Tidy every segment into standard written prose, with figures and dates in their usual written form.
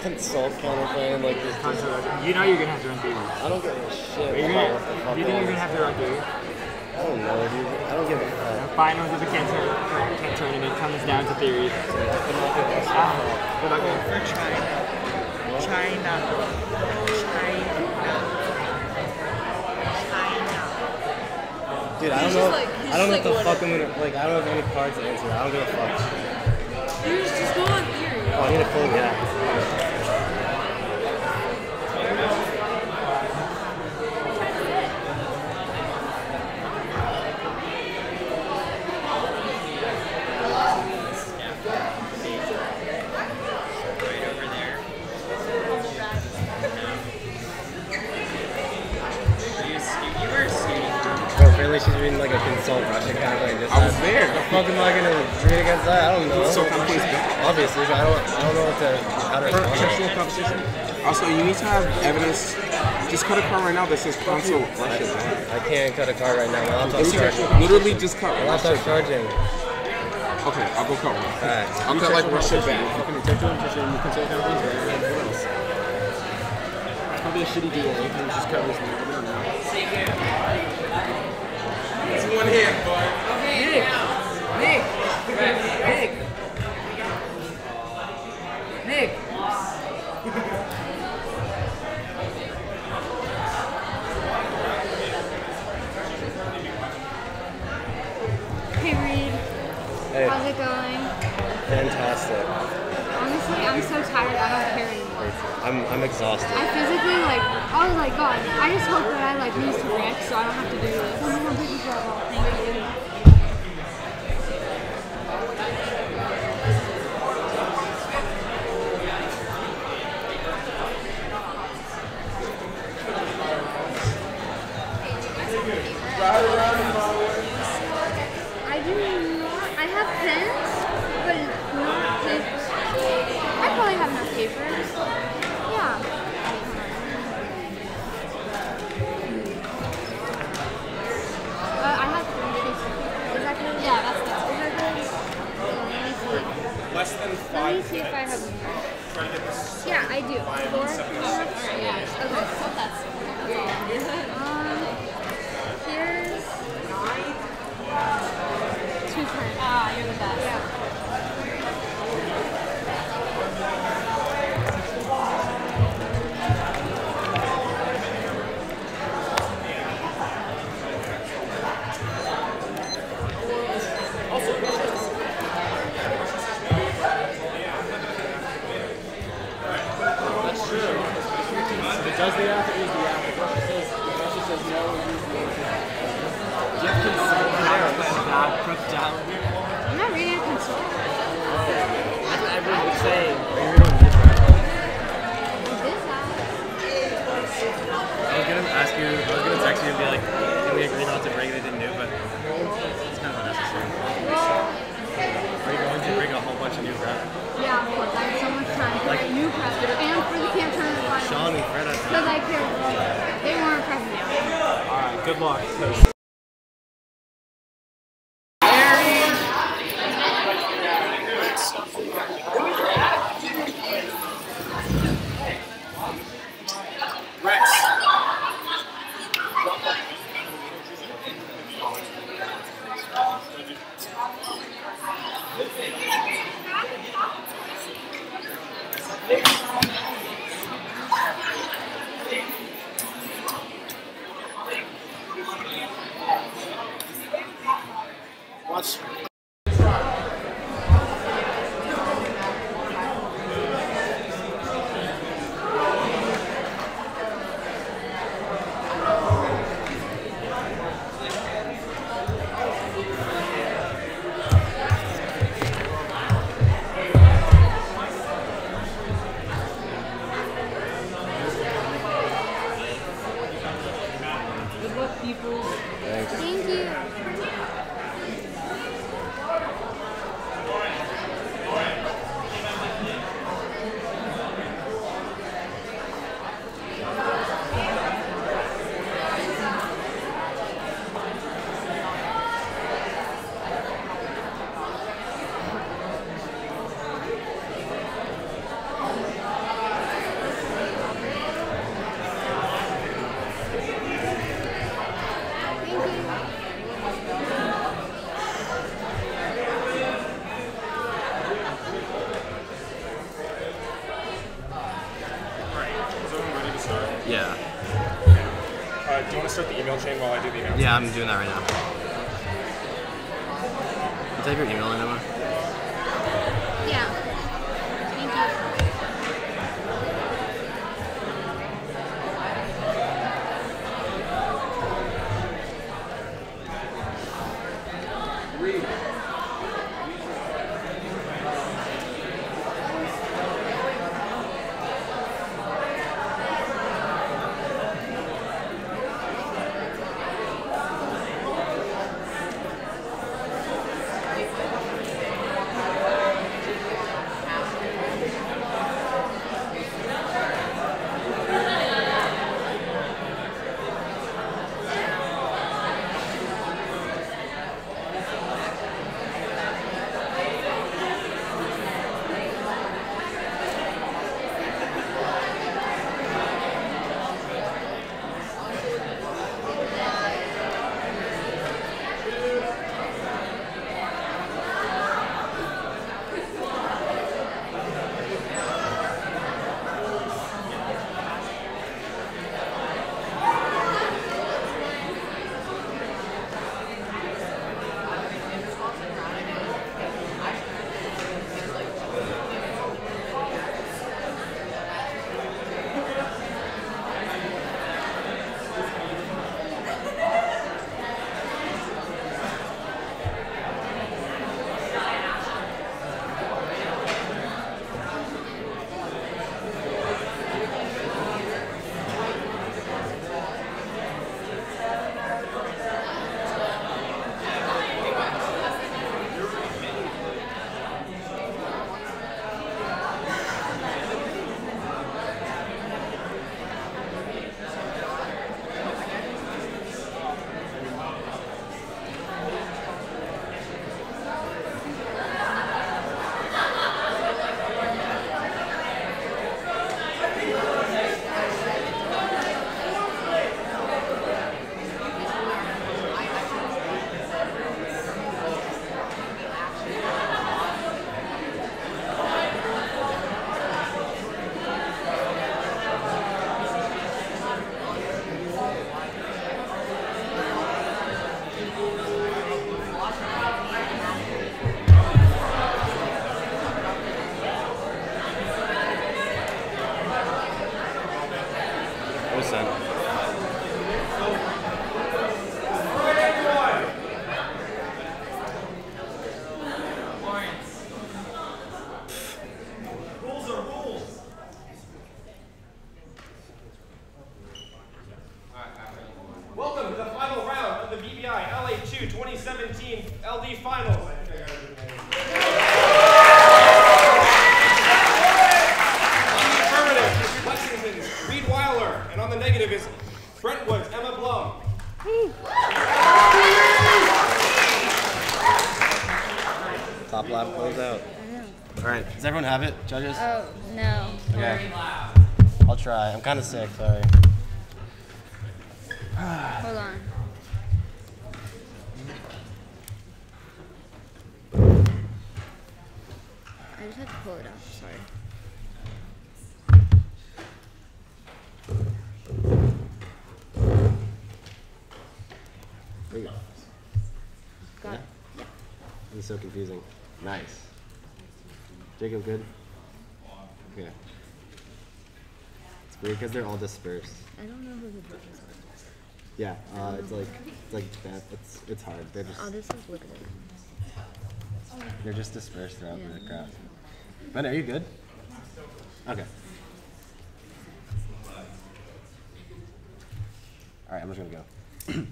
consult counterclaim like this. You know you're gonna have to run theory. I don't give a shit. Do you think you're gonna have to run theory? I don't know, dude. I don't give a fuck. Finals of the Kent tournament comes down to theory. We're not going for China. Dude, I don't know. I don't know what the fuck I'm gonna like. I don't have any cards to answer. I don't give a fuck. You're just going on theory. Oh, I need a full gas. She's reading like a consult Russian Catholic. I was there. The fuck am I gonna read against that? I don't know. So complex. Obviously, but I don't know how to respond. Competition. Also, you need to have evidence. Just cut a card right now that says consult Russian. I can't cut a card right now. My laptop's charging. Literally, just cut. My laptop's charging. Okay, I'll go cut one. Alright. I'll cut like Russian back. Fucking detective competition, consult companies, and what else? It's probably a shitty DA. Can you just cut this one? I don't know. It's one hand, boy. Okay, Nick. Hey Reed, Hey. how's it going? Fantastic. Honestly, I'm so tired, I don't care anymore. I'm exhausted. I physically, I was like, God, I just hope that I, lose to Rick so I don't have to do this. I'm gonna take you for a while. Thank you. I do not, I have pens, but not papers. I probably have enough papers. Yeah. I have 3 sheets of paper. Is that good? Yeah, that's good. Is that good? Let me see. Less than 5. Let me see if I have more. Yeah, I do. 4? Alright, yeah. Okay. That's here's 2 pens. Ah, you're the best. Yeah. Does the app or use the app? Russia says no, use the app. Do you have consent down? I'm not reading a consult. That's what everyone was saying. Are you reading this app? This app. I was gonna ask you, I was gonna text you and be like, can we agree not to bring anything new, but it's kind of unnecessary. Well, Are you going to bring a whole bunch of new crap? yeah, of course. I have so much time to write new press and for the camp tournament finals. Sean and Fred, Because I care. They weren't pressing me. Alright, good luck. Watch. Yeah. Do you want to start the email chain while I do the announcement? Yeah, I'm doing that right now. You type your email in, Emma? Yeah. Thank you. Welcome to the final round of the VBI LA2 2017 LD Finals. Weiler, and on the negative is Brentwood's Emma Blum. Top lap close out. All right. Does everyone have it, judges? Oh, no. Okay. I'll try. I'm kind of sick, sorry. Hold on. I just had to pull it up, sorry. There you go. Got it. Yeah. This is so confusing. Nice. Jacob, good? Okay. It's weird because they're all dispersed. I don't know who the judges are. Yeah, it's like that. It's hard. They're just Oh, this is look at it. they're just dispersed throughout the crowd. Ben, are you good? Okay. All right, I'm just gonna go.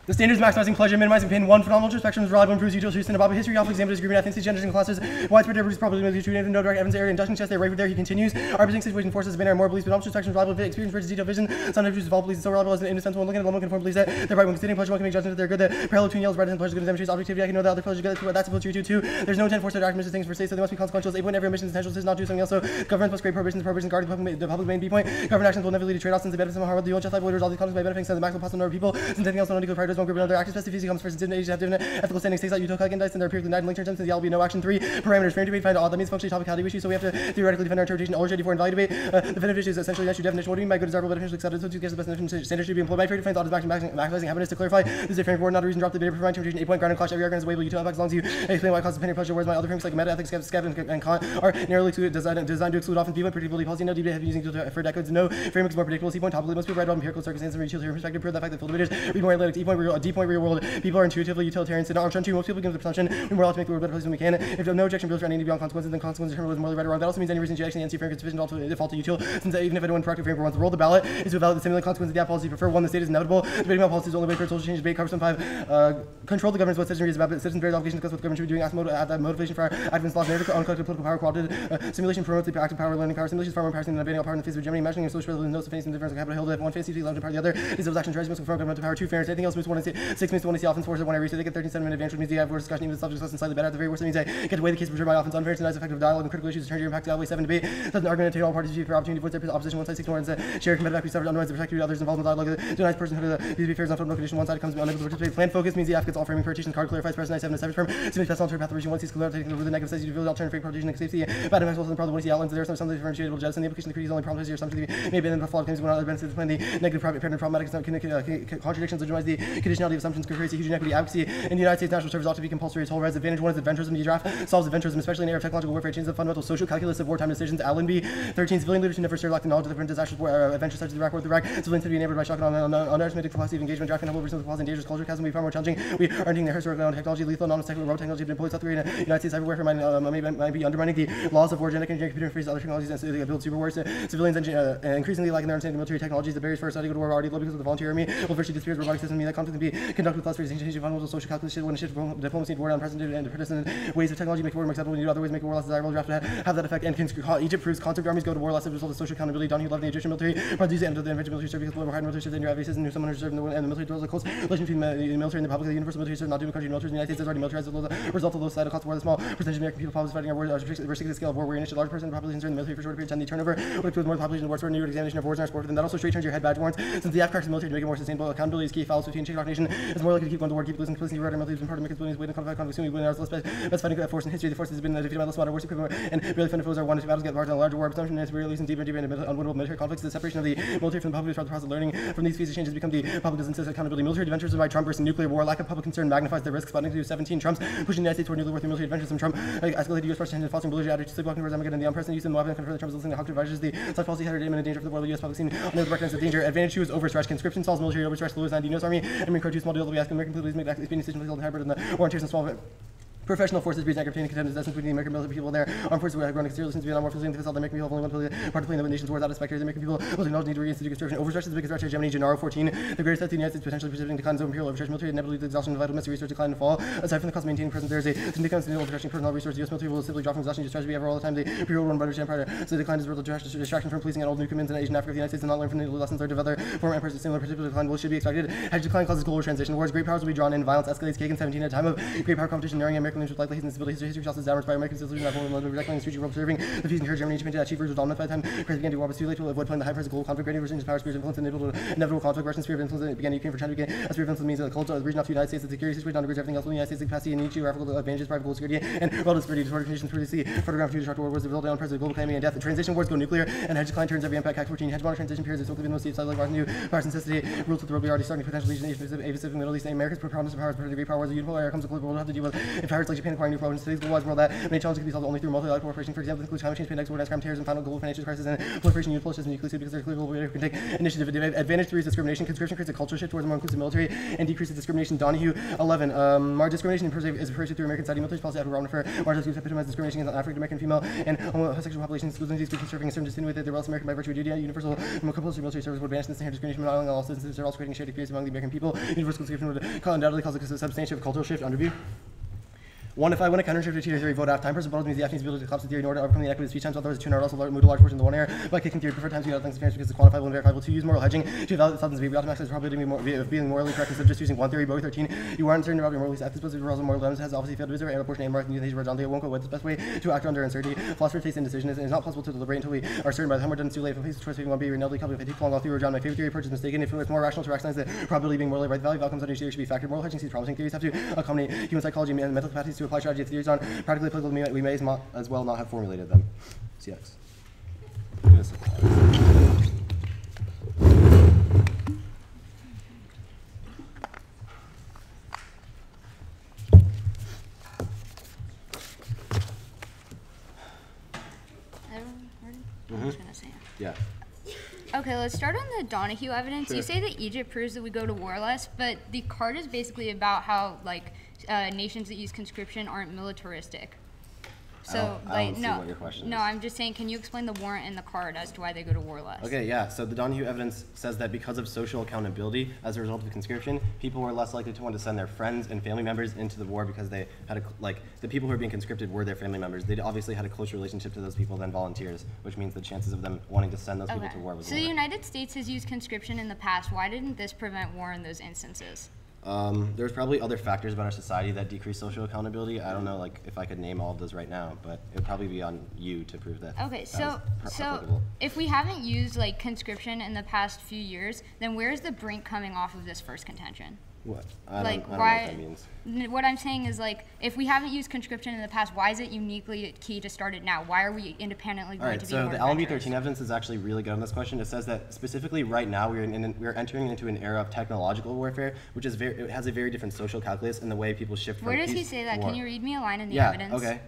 The standards maximizing pleasure, minimizing pain. One, phenomenal spectrums, reliable, improves usual truth, and history, alpha examiners, agreement, ethnicity, genders, and classes, widespread differences, probably true, no direct evidence, area, induction test, they're right there, he continues. Our presenting situation forces binary, more beliefs, phenomenal spectrums, reliable, experience, bridges, detailed vision, sometimes uses all beliefs, so reliable as an indispensable, looking at the conform believes that they're right when considering pleasure, one can make judgments that they're good, the parallel between yells, right, and pleasure, good, demonstrates objectivity, I can know that other pleasure, good, that's supposed to too. There's no intent, force, or direct things for say, so they must be consequential. A point, every mission is essential, is not do something else, so government must create prohibitions, guarding the public domain. B point, government actions will never lead to trade-offs, since the benefits of harm, the old just like borders, all these concepts by benefiting the maximum possible number of people, since anything else will not equal priorities, one group another. Active specificity comes first and age have different ethical standings, takes out utopic indices and they're empirically not linked terms, there will be no action. 3 parameters frame debate, find all. That means functionally topicality issue, so we have to theoretically defend our interpretation already for invalid debate. The definitive issue is essentially an issue definition. What do you mean by good, desirable, beneficial, accepted? So to get the best definition, standard should be employed by trade defense, auto maximizing happiness. To clarify, this is a frame board, not a reason drop the debate, provide interpretation. 8 point ground and clash. Every argument is a way you as long as you explain why causes pain or pleasure. Whereas my other frames like meta ethics, Skev, and Kant are narrowly designed to exclude often B1 predictability policy. No debate have been using for decades. No framework is more predictable. C point topically most people write about empirical circumstances and utilitarian perspective. Prove the fact that field debaters read more analytics. D point real world. People are intuitively utilitarian. So on trend 2, most people give the presumption we more ought to make the world better place than we can. If no objection builds around any beyond consequences, then consequences determine whether morally right or wrong. That also means any reason to actually NC frame is sufficient to default to util. Since even if anyone proactive frame wants to roll the ballot is to evaluate the similar consequences of the policy. Prefer one, the state is inevitable. Debating about policy is the only way for social change. Debate covers 5. Control the government's what citizenry is about. Citizens' various obligations discuss what the government should be doing. Ask the motivation for our advance laws, narrative, uncollected political power, qualitative simulation promotes the active power, learning power. Simulation is far more powerful than debating all power in the face of Germany. Imagining a social reality with no sufficient difference on Capitol Hill. That one fancy to the part of the other. These those actions tries to confirm government power. 2 fairness. Anything else moves 1 and 6 means 1 and see offense force 1 every. So they get 13-7 advantage, which means they have more discussion even the subject less and slightly better. At the very worst, it means I get to weigh the case for my offense unfairness and effective dialogue and critical issues to turn your impact to LA7 debate. Such an argument to take all parties for opportunity to voice their opposition. One side 6 more and share competitive equity suffered undermines the perspective of others involved in the dialogue. Denies personhood of these affairs on no condition. One side comes unable to participate. Plan focus means the F gets all framing partition card clarifies person 7 and 7 firm. Simulates best alternative path region. Once he's clear taking over the negative says you feel the alternative frame partition and safety. Bad effects also the problem when he outlines there are some differentiable judges and the application of the creed is only problem is your assumption to be maybe then the flawed claims one other benefits of the plan. The negative problematic contradictions legitimize the conditionality of assumptions creates a huge inequity advocacy in the United States. National service ought to be compulsory. Its whole res advantage 1 is adventurism. The draft solves adventurism, especially in the era of technological warfare. Changes the fundamental social calculus of wartime decisions. Allenby 13 civilian leaders who never serve lack the knowledge of different disastrous adventures such as the Iraq War, the Iraq. Civilians to be enabled by shock and underestimated capacity of engagement. Drafting humble versus clause and dangerous culture chasm will be far more challenging. We are ending the historical technology, lethal, non-technical robot technology have been employed South Korea and the United States everywhere might be undermining the laws of war, genetic engineering, computer freeze, other technologies and they build super wars. Civilians increasingly lacking their understanding of military technologies. The barriers for study go to war are already low because of the volunteer army. Will virtually disappear. Robotic system mean that conflict can be conducted with less reason. Changing fundamental social calculus when a shift from diplomacy to war unprecedented and unprecedented ways of technology make war more acceptable. New other ways make war less desirable. Draft to have that effect. And Egypt proves concept armies go to war less as a result of social accountability. Donahue loved the Egyptian military. But these end of the invention military service because hard military service and your advocacy and someone who served in the military dwells a close relation between the military and the public. The universal military service not doing country military. The United States is already militarized as a result of low societal cost of war. The small percentage of American people probably fighting our war restricted the scale of war. We're initially large percent of the population in the military for short periods. And the turnover would include more population of wars for a new examination of wars in our sport. And that also straight turns your head badge warrants. Since the cracks the military to make it more sustainable, accountability is key. Fouls between TikTok nation is more likely to keep going to war, keep losing complicity. Rudder military has been part of America's willingness to codify conflict. Assuming we win our best fighting force in history. The force has been defeated by less matter, worse equipment, and really funded foes are won. Battles get larger and larger. War presumption is really deeper and deeper into unwinnable military conflicts. The separation of the military from the public throughout the process of learning from these pieces changes become the public doesn't insist accountability. Military adventures by Trump versus nuclear war. Lack of public concern magnifies the risks. Sputnik 17 Trump's pushing the United States toward nuclear war through military adventures. From Trump escalated U.S. president and fostering belligerent attitudes, sleepwalking towards Armageddon. The unprecedented use of the weapon confirmed that Trump is listening to Huckabee advises the such policy had a danger for the world. The U.S. public scene on the recognize the danger. Advantage 2 is overstretched. Conscription solves military overstretched. Lewis 90 U.S. Army and Marine Corps too small deal. We ask American police make expedient decisions held in hybrid and the warranties and small. Professional forces breeds negative contenders that's between the American military people there. Armed forces were grown exterior since Vietnam War physically the American people have only one part to play in the nation's wars out of spectators. The American people will acknowledge need to reinstitute conscription. Overstretch is the biggest threat to Germany. Gennaro 14. The greatest threat to the United States potentially precipitating declines of imperial overstretch. Military inevitably the exhaustion of vital mass resource decline and fall. Aside from the cost of maintaining present, there is a significant overstretching personnel resource. The U.S. military will simply drop from exhaustion to strategy ever all the time. The imperial run British Empire. So the decline is a real distraction from policing at old new commands in Asia and Africa. The United States does not learn from the lessons learned of other former empires. A similar particular decline will should be expected. Hedge decline causes global transition. Wars great powers will be drawn in. Violence escalates. Kagan 17 at a time of great power competition narrowing American leaders with likely hasten stability. History tosses downwards by American citizens have one of the street world serving the peace and courage Germany to maintain that chief was dominant by the time Christ began to war, but too late to avoid playing the high price of global conflict. Great versions of power, spheres of influence, and inevitable conflict. Russian sphere of influence began Ukraine for China began. A sphere of influence means that the culture of the region of the United States, the security situation undergirds everything else. The United States capacity and geographical advantages, private global security, and relative security. Disorder conditions through the sea. Photograph to destructive war was the result of unprecedented global calamity and death. The transition wars go nuclear, and hedge decline turns every impact. Act 14 hegemonic transition periods. It's been most deep like new powers necessity. Rules of the world be already starting potential legion Asia Pacific Middle East. America's promise of powers, the great power wars. The unipolar era comes a global world have to deal with. If powers like Japan acquiring new problems, today's globalized world that many challenges can be solved only through multilateral cooperation. For example, includes climate change, pandemics, war, crime, terrorism, final global financial crisis, and proliferation of unipolar systems nuclear because they're clear global leader who can take initiative. Advantage 3 is discrimination. Conscription creates a culture shift towards a more inclusive military and decreases discrimination. Donahue 11. Marge discrimination is pursued through American society military policy after Robin Fair. Marge is epitomized discrimination against African American female and homosexual populations, excluding these groups serving a certain insinuate that they're less American by virtue of duty. Universal compulsory military service would banish this inherent discrimination among all citizens. They're also creating shared experience among the American people. Universal conscription would undoubtedly cause a substantial cultural shift. Underview. 1, if I win a counter shift to theory vote half time, first rebuttal means the F needs to be able to collapse the theory in order to overcome the inequity of speech times, otherwise 2 and also move a large portion of the 1 error by kicking theory preferred times to things experience because it's quantifiable and verifiable. 2, use moral hedging to evaluate substance VBI to maximize the probability of being morally correct instead of just using one theory. Both 13, you are uncertain about your morally ethics, but the rules of moral dilemmas has obviously failed to visit and proportion A mark and horizontal. It won't go with the best way to act under uncertainty. Philosopher takes indecision. It is not possible to deliberate until we are certain by the time we're done. It's too late. If I face the choice between 1B or inevitably couple, if I take long all through or John, my favorite theory approach is mistaken. If it's more rational to recognize the probability of being morally right, the value of outcomes under each theory should be factored. Moral hedging sees promising theories have to accommodate human psychology and mental capacities to apply strategy of theories on practically applicable. We may as well not have formulated them. CX. Yes. I'm just gonna say it. Yeah. Okay, let's start on the Donahue evidence. Sure. You say that Egypt proves that we go to war less, but the card is basically about how nations that use conscription aren't militaristic. So I don't see what your question is. I'm just saying, can you explain the warrant in the card as to why they go to war less? Okay, yeah. So the Donahue evidence says that because of social accountability, as a result of conscription, people were less likely to want to send their friends and family members into the war because they had the people who were being conscripted were their family members. They obviously had a closer relationship to those people than volunteers, which means the chances of them wanting to send those people to war was So lower. the United States has used conscription in the past. Why didn't this prevent war in those instances? There's probably other factors about our society that decrease social accountability. I don't know, if I could name all of those right now, but it would probably be on you to prove that. Okay, that was so applicable. if we haven't used conscription in the past few years, then where's the brink coming off of this first contention? What? I don't know what that means. What I'm saying is, if we haven't used conscription in the past, why is it uniquely key to start it now? Why are we independently going to be more so the LB13 adventurous? evidence is actually really good on this question. It says that specifically right now we are entering into an era of technological warfare, which is it has a very different social calculus in the way people shift from Where does peace he say to that? war. Can you read me a line in the Yeah, evidence? okay.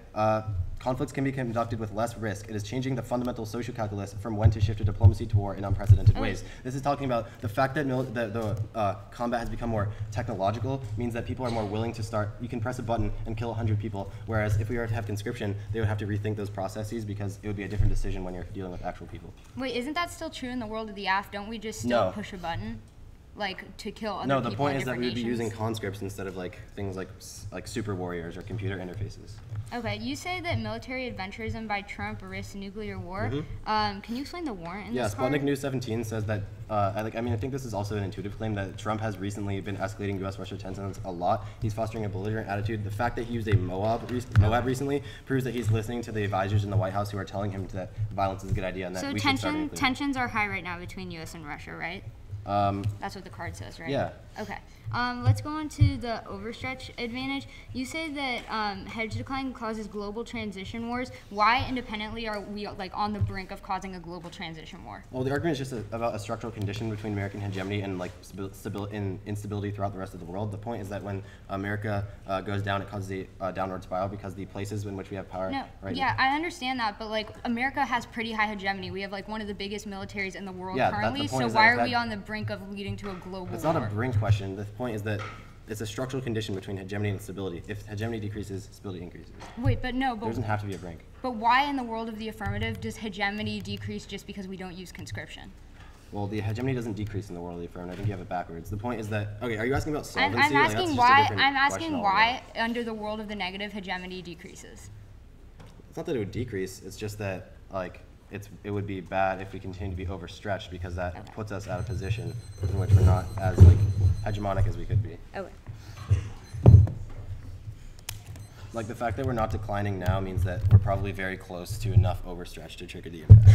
Conflicts can be conducted with less risk. It is changing the fundamental social calculus from when to shift to diplomacy to war in unprecedented ways. This is talking about the fact that the combat has become more technological means that people are more willing to start. You can press a button and kill 100 people, whereas if we were to have conscription, they would have to rethink those processes because it would be a different decision when you're dealing with actual people. Wait, isn't that still true in the world of the AF? Don't we just still push a button? To kill other people No, the point in is that we would be different using nations? conscripts instead of things like super warriors or computer interfaces. Okay, you say that military adventurism by Trump risks nuclear war. Can you explain the warrant in Yeah, this part? Sputnik News 17 says that, I think this is also an intuitive claim that Trump has recently been escalating U.S.-Russia tensions a lot. He's fostering a belligerent attitude. The fact that he used a Moab recently proves that he's listening to the advisors in the White House who are telling him that violence is a good idea and that So we should start nuclear. tensions are high right now between U.S. and Russia, right? That's what the card says, right? Yeah. Okay. Let's go on to the overstretch advantage. You say that hedge decline causes global transition wars. Why independently are we on the brink of causing a global transition war? Well, the argument is just about a structural condition between American hegemony and instability throughout the rest of the world. The point is that when America goes down, it causes a downward spiral because the places in which we have power. No, yeah, I understand that, but America has pretty high hegemony. We have one of the biggest militaries in the world currently. So why are we on the brink of leading to a global war? It's not a brink question. The point is that it's a structural condition between hegemony and stability. If hegemony decreases, stability increases. Wait, but no, There doesn't have to be a brink. But why in the world of the affirmative does hegemony decrease just because we don't use conscription? Well, the hegemony doesn't decrease in the world of the affirmative. I think you have it backwards. The point is that, okay, are you asking about solvency? I'm asking question why under the world of the negative hegemony decreases. It's not that it would decrease. It's just that it would be bad if we continue to be overstretched because that puts us at a position in which we're not as hegemonic as we could be. Okay. The fact that we're not declining now means that we're probably very close to enough overstretch to trigger the impact.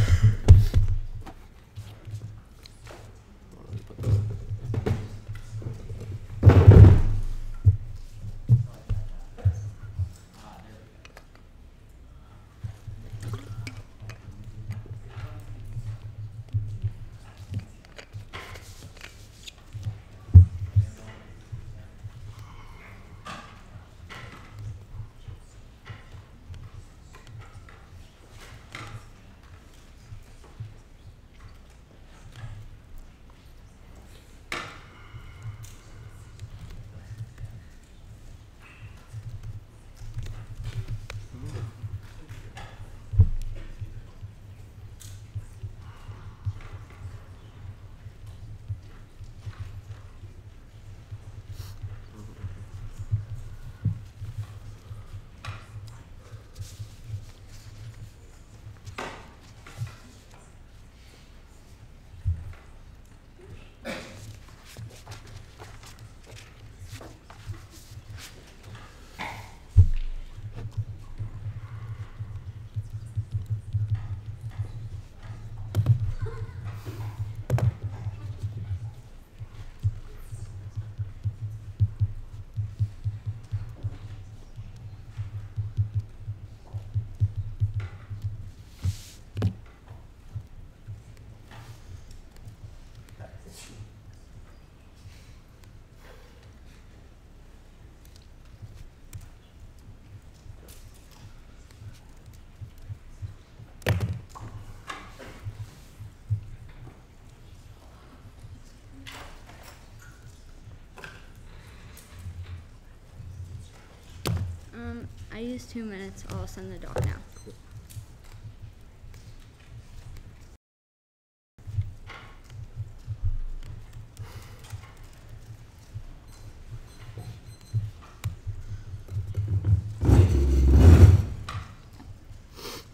I use 2 minutes. I'll send the doc now.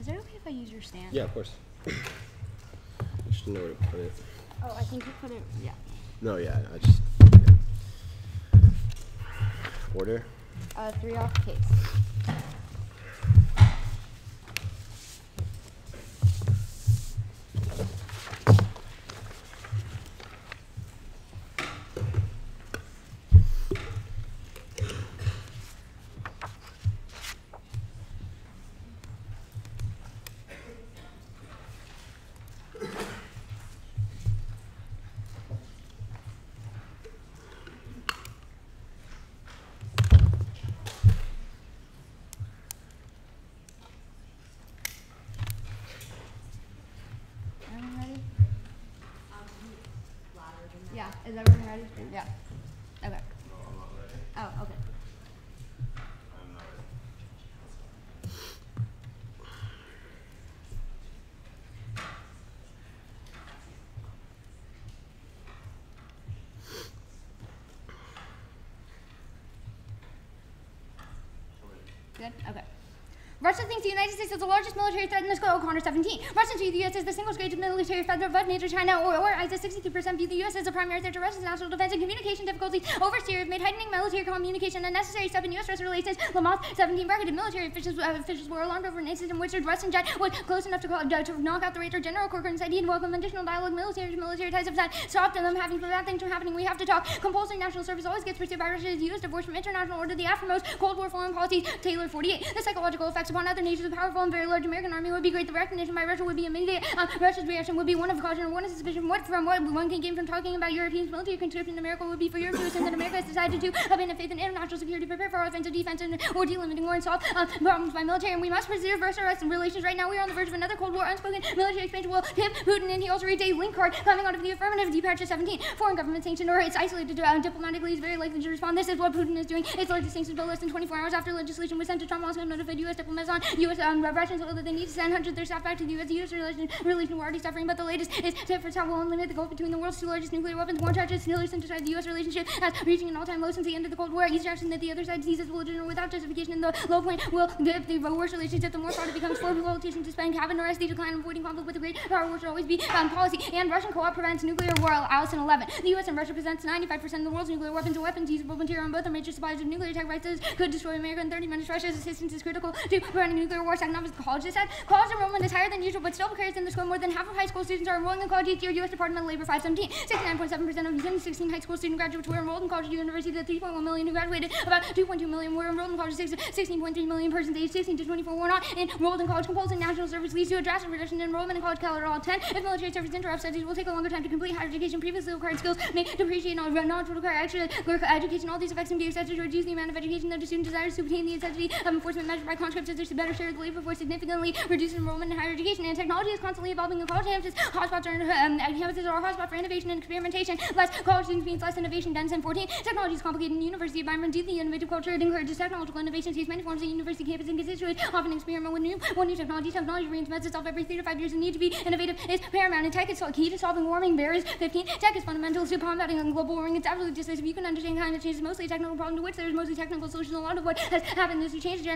Is it okay if I use your stand? Yeah, of course. Just know where to put it. Oh, I think you put it, yeah. No, yeah, I just. Yeah. Order? 3 off case. Everyone ready? Yeah, is everyone ready? Yeah. Okay. Oh, okay. Good? Okay. Russia thinks the United States is the largest military threat in the scope, Connor 17. Russians view the U.S. as the single greatest military threat above NATO, China, or ISIS. 62% view the U.S. as a primary threat to Russia's national defense, and communication difficulties over Syria have made heightening military communication a necessary step in U.S.-Russia relations. Lamas 17 bracketed military officials were alarmed over an incident in which a Russian jet was close enough to knock out the Raider. General Corcoran said he'd welcome additional dialogue. Military ties have stopped them having bad things from happening. We have to talk. Compulsory national service always gets pursued by Russia's U.S. divorce from international order. The aftermost Cold War foreign policy. Taylor 48. The psychological effects upon other nations of powerful and very large American army would be great. The recognition by Russia would be immediate. Russia's reaction would be one of caution or one of suspicion. What one can gain from talking about Europeans' military conscription in America would be for Europe to assume that America has decided to abandon faith in international security, prepare for offensive defense, or delimiting war and solve problems by military. And we must preserve Russia-Russian relations. Right now, we are on the verge of another Cold War. Unspoken military expansion will tip Putin, and he also reads a link card coming out of the affirmative. Departure 17. Foreign government sanction or it's isolated diplomatically is very likely to respond. This is what Putin is doing. It's like the sanctions bill less than 24 hours after legislation was sent to Trump. Also notified U.S. diplomats on U.S. Russians that they need to send hundreds of their staff back to the U.S. U.S. relation were already suffering, but the latest is tip for how will eliminate the gulf between the world's two largest nuclear weapons. One charges Hillary to decide the U.S. relationship as reaching an all-time low since the end of the Cold War. Each action that the other side sees as belligerent without justification in the low point will dip the worst relationship. The more fraught it becomes for politicians to spend cabinet arrest, the decline of avoiding conflict with the great power war should always be policy. And Russian co-op prevents nuclear war. Allison 11. The U.S. and Russia presents 95% of the world's nuclear weapons and weapons usable material on both are major suppliers of nuclear tech. Devices could destroy America in 30 minutes. Russia's assistance is critical to preventing nuclear war. Second off is college. Said college enrollment is higher than usual, but still precarious in the school. More than half of high school students are enrolling in college each year. U.S. Department of Labor 517. 69.7% of 16 high school student graduates were enrolled in college at university. The 3.1 million who graduated, about 2.2 million were enrolled in college. 16.3 million persons aged 16 to 24 were not enrolled in college. Compulsory national service leads to a drastic reduction in enrollment in college. Colorado 10. If military service interrupts studies, will take a longer time to complete higher education. Previously required skills may depreciate and not require extra education. All these effects can be expected to reduce the amount of education that a student desires to obtain. The intensity of enforcement measured by conscripts is to better share the labor force, significantly reduce enrollment in higher education. And technology is constantly evolving in college campuses. Hotspots are a hotspot for innovation and experimentation. Less college students means less innovation dense. And 14. Technology is complicated in university environment. Deeply innovative culture it encourages technological innovation. Takes many forms of university campus and constituents often experiment with new technology. Technology reinvents itself every 3 to 5 years. The need to be innovative is paramount. And tech is key to solving warming barriers. 15. Tech is fundamental to combating global warming. It's absolutely decisive. You can understand climate change is mostly a technical problem to which there is mostly technical solution. A lot of what has happened is to change the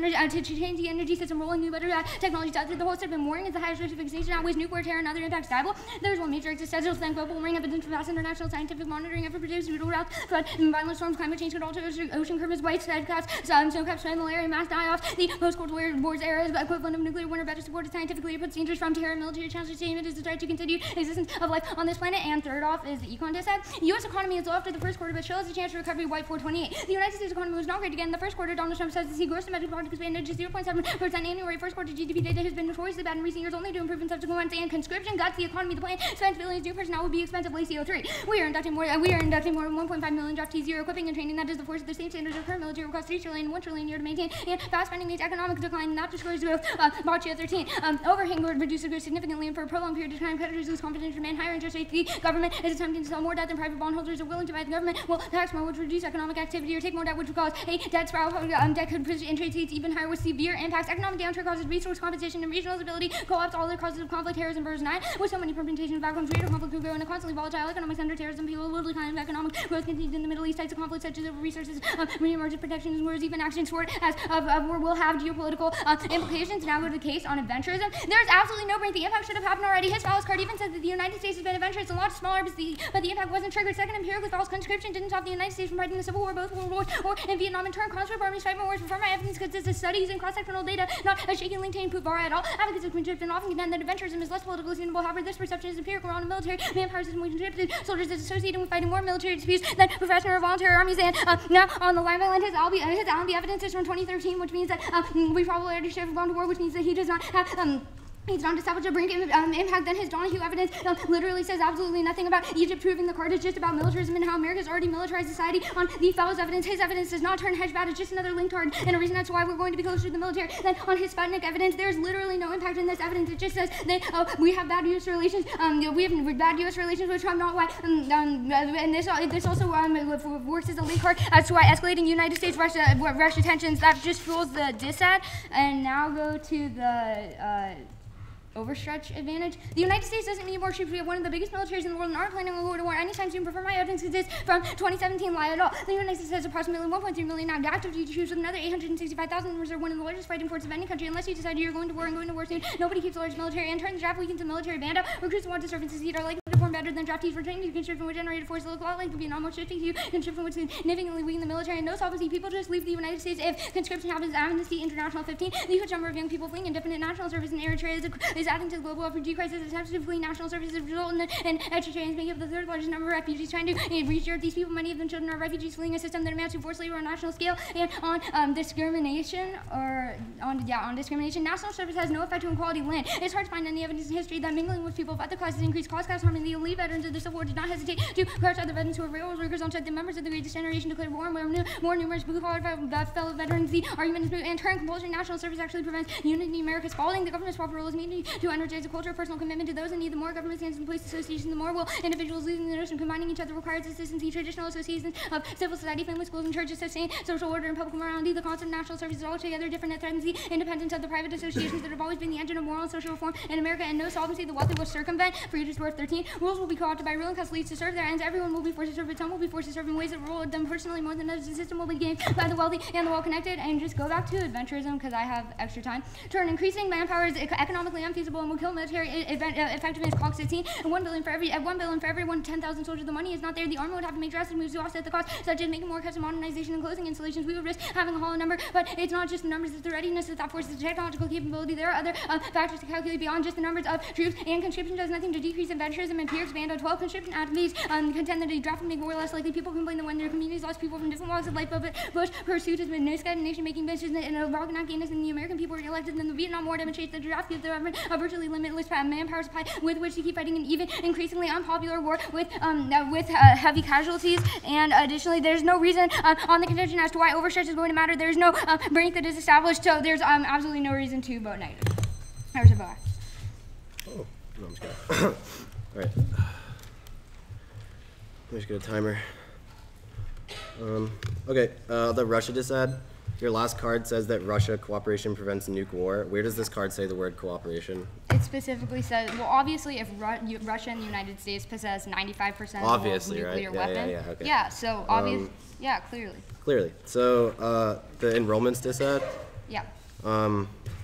energy system, rolling new better technology. The whole step in warming is the highest risk of extinction, outweighs nuclear terror and other impacts viable. There is one major existential thing. Global warming evidence from vast international scientific monitoring effort produced due to drought, flood, violent storms. Climate change could alter ocean currents, white sky caps, snow caps, malaria, mass die-offs. The post-Cold War era is the equivalent of nuclear winter. Better supported scientifically. It puts dangers from terror, military challenges. It is the threat to continued existence of life on this planet. And third off is the econ test. The U.S. economy is low after the first quarter, but shows a chance for recovery. White 428. The United States economy was not great again in the first quarter. Donald Trump says to see gross domestic product expanded to 0.7% 1% annual rate. First quarter GDP data has been notoriously bad in recent years, only to improve in subsequent ones. And conscription guts the economy. The plan spends billions. New personnel will be expensive. CO3. We are inducting more than 1.5 million draftees a year, equipping and training that is the force of the same standards of current military will cost $3 trillion, $1 trillion a year to maintain. And fast spending means economic decline, not discourse growth. VBI17. Overhang would reduce the growth significantly, and for a prolonged period of time, creditors lose confidence, demand higher interest rates. The government is attempting to sell more debt than private bondholders are willing to buy. The government will tax more, which reduce economic activity, or take more debt, which would cause a debt spiral. Debt could push interest rates even higher with severe impacts. Economic downturn causes resource competition and regional stability, co-ops, all the causes of conflict, terrorism, versus 9. With so many permutations of outcomes, greater conflict will grow in a constantly volatile economic center. Terrorism, people will decline, economic growth continues in the Middle East. Types of conflicts such as over resources, re-emergent protections, wars, even actions toward as war will have geopolitical implications. Now go to the case on adventurism. There's absolutely no brain. The impact should have happened already. His False card even says that the United States has been adventurous a lot smaller, but the impact wasn't triggered. Second, empirical false conscription didn't stop the United States from fighting the Civil War, both World Wars, or in Vietnam. In turn, conscript armies fight more wars. Before my evidence consists of studies and cross-sectional data, not a shaky LinkedIn poop bar at all. Advocates of conscription often contend that adventurism is less politically suitable. However, this perception is empirical. On a military manpower system, we conscripted soldiers is associated with fighting more military disputes than professional or voluntary armies. And now on the line by line, his Allenby evidence is from 2013, which means that we probably already should have gone to war, which means that he does not have he's not established a brink impact. Then his Donahue evidence literally says absolutely nothing about Egypt proving the card. It's just about militarism and how America's already militarized society. On the fellow's evidence, his evidence does not turn hedge bad. It's just another link card and a reason that's why we're going to be closer to the military. Then on his Sputnik evidence, there's literally no impact in this evidence. It just says that we have bad U.S. relations. We have bad U.S. relations with Trump, not why. And this also works as a link card as to why escalating United States-Russia tensions. That just fuels the disad. And now go to the overstretch advantage. The United States doesn't need more troops. We have one of the biggest militaries in the world and aren't planning on going to war anytime soon. Prefer my evidence exists from 2017 lie at all. The United States has approximately 1.3 million active duty troops with another 865,000 in reserve, one of the largest fighting forces of any country. Unless you decide you're going to war and going to war soon, nobody keeps a large military. And turn the draft weekends of military band out. Recruits who want to serve and succeed are likely to perform better than draftees for training. Conscription would generate a force that look a lot like the Vietnam War, shifting to conscription would significantly weaken the military. And no solvency. People just leave the United States if conscription happens. Amnesty International 15. The huge number of young people fleeing indefinite national service in Eritrea is adding to the global refugee crisis. Attempts to flee national services result in Eritreans making up the third largest number of refugees trying to reach Europe. These people, many of them children, are refugees fleeing a system that amounts to forced labor on a national scale. And on discrimination, national service has no effect on quality of land. It's hard to find any evidence in history that mingling with people of other classes increased cost, class harmony. The elite veterans of the Civil War did not hesitate to crush other veterans who were railroad workers on site. The members of the Greatest Generation declared war, and more numerous blue-collar fellow veterans. The argument is moot. In turn, compulsory national service actually prevents unity in America's falling. The government's proper role is mainly to energize a culture of personal commitment to those in need. The more government stands in place association, the more will individuals losing the notion combining each other requires assistance. The traditional associations of civil society, family, schools, and churches sustain social order and public morality. The concept of national service is altogether different. It threatens the independence of the private associations that have always been the engine of moral and social reform in America, and no solvency. The wealthy will circumvent. For you to score 13. Rules will be co-opted by ruling class elites to serve their ends. Everyone will be forced to serve, but some will be forced to serve in ways that rule them personally more than others. The system will be gained by the wealthy and the well-connected. And just go back to adventurism because I have extra time. Turn increasing manpower is economically unfeasible and will kill military effectiveness. Clock 16. And $1 billion for every 10,000 soldiers. The money is not there. The army would have to make drastic moves to offset the cost, such as making more custom modernization and closing installations. We would risk having a hollow number, but it's not just the numbers, it's the readiness that forces the technological capability. There are other factors to calculate beyond just the numbers of troops, and conscription does nothing to decrease adventurism and peer expand on 12 conscription activities contend that a draft will make war less likely. People complain that when their communities lost people from different walks of life, but Bush pursuit has been no nation making benches and a Rogan gayness, and the American people were elected. Then the Vietnam War demonstrates that the draft gives the government a virtually limitless manpower supply with which to keep fighting an even increasingly unpopular war with heavy casualties. And additionally, there's no reason on the contention as to why overstretch is going to matter. There's no brink that is established, so there's absolutely no reason to vote negative. There's a bar. Oh, no, I'm just kidding. All right. Let me just get a timer. Okay, the Russia disad. Your last card says that Russia cooperation prevents a nuke war. Where does this card say the word cooperation? It specifically says, well, obviously, if Russia and the United States possess 95% of the world's nuclear weapon. Yeah, okay. Yeah, so obviously, yeah, clearly. Clearly. So the enrollments disad. Yeah.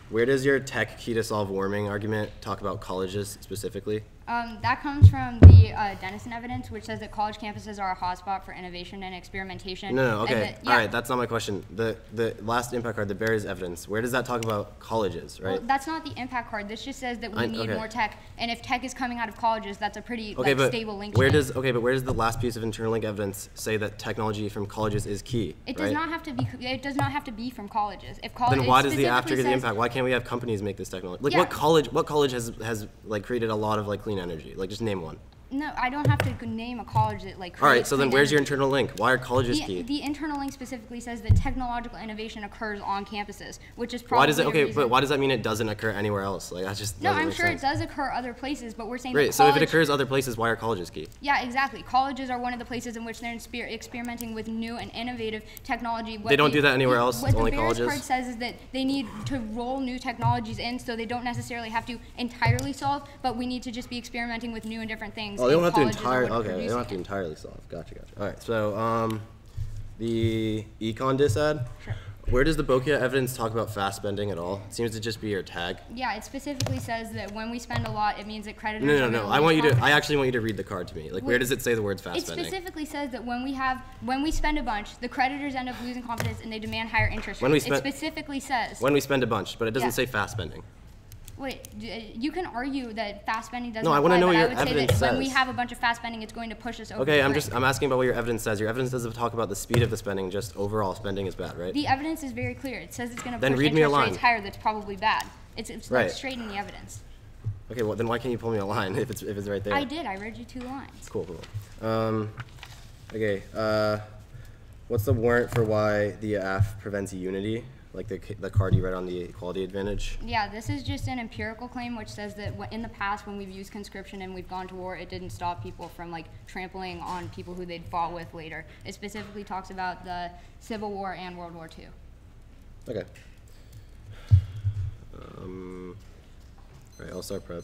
Where does your tech key to solve warming argument talk about colleges specifically? That comes from the Denison evidence, which says that college campuses are a hotspot for innovation and experimentation. No, okay. Yeah. All right, that's not my question. The last impact card, the Bears evidence, where does that talk about colleges, right? Well, that's not the impact card. This just says that we need more tech. And if tech is coming out of colleges, that's a pretty stable link. Where does the last piece of internal link evidence say that technology from colleges is key? It does not have to be. It does not have to be from colleges. If college, then why does the after get the impact? Why can't we have companies make this technology? Like what college has like created a lot of like clean energy? Like just name one. No, I don't have to name a college that like. All right, so then where's your internal link? Why are colleges key? The internal link specifically says that technological innovation occurs on campuses, which is probably. Why does it? Okay, but why does that mean it doesn't occur anywhere else? Like that's just. No, I'm sure it does occur other places, but we're saying. Right. So if it occurs other places, why are colleges key? Yeah, exactly. Colleges are one of the places in which they're experimenting with new and innovative technology. They don't do that anywhere else. Only colleges. What the Bears card says is that they need to roll new technologies in, so they don't necessarily have to entirely solve, but we need to just be experimenting with new and different things. Oh, they don't have to entirely. Okay, they don't have to entirely solve. Gotcha. All right, so the econ disad. Sure. Where does the Bokia evidence talk about fast spending at all? It seems to just be your tag. Yeah, it specifically says that when we spend a lot, it means that creditors. No. I actually want you to read the card to me. Like, where does it say the words fast spending? It specifically says that when we spend a bunch, the creditors end up losing confidence and they demand higher interest rates. It specifically says. When we spend a bunch, but it doesn't say fast spending. Wait, you can argue that fast spending doesn't. No, I want to know what your evidence says. evidence says. When we have a bunch of fast spending, it's going to push us over. Okay, I'm asking about what your evidence says. Your evidence doesn't talk about the speed of the spending, just overall spending is bad, right? The evidence is very clear. It says it's going to push read me a interest line. rates higher. That's probably bad. It's right. like straight in the evidence. Okay, well then why can't you pull me a line if it's right there? I did. I read you 2 lines. Cool. Okay. What's the warrant for why the AF prevents unity? Like the card you read on the equality advantage? Yeah, this is just an empirical claim which says that in the past when we've used conscription and we've gone to war, it didn't stop people from like trampling on people who they'd fought with later. It specifically talks about the Civil War and World War II. Okay. All right, I'll start prep.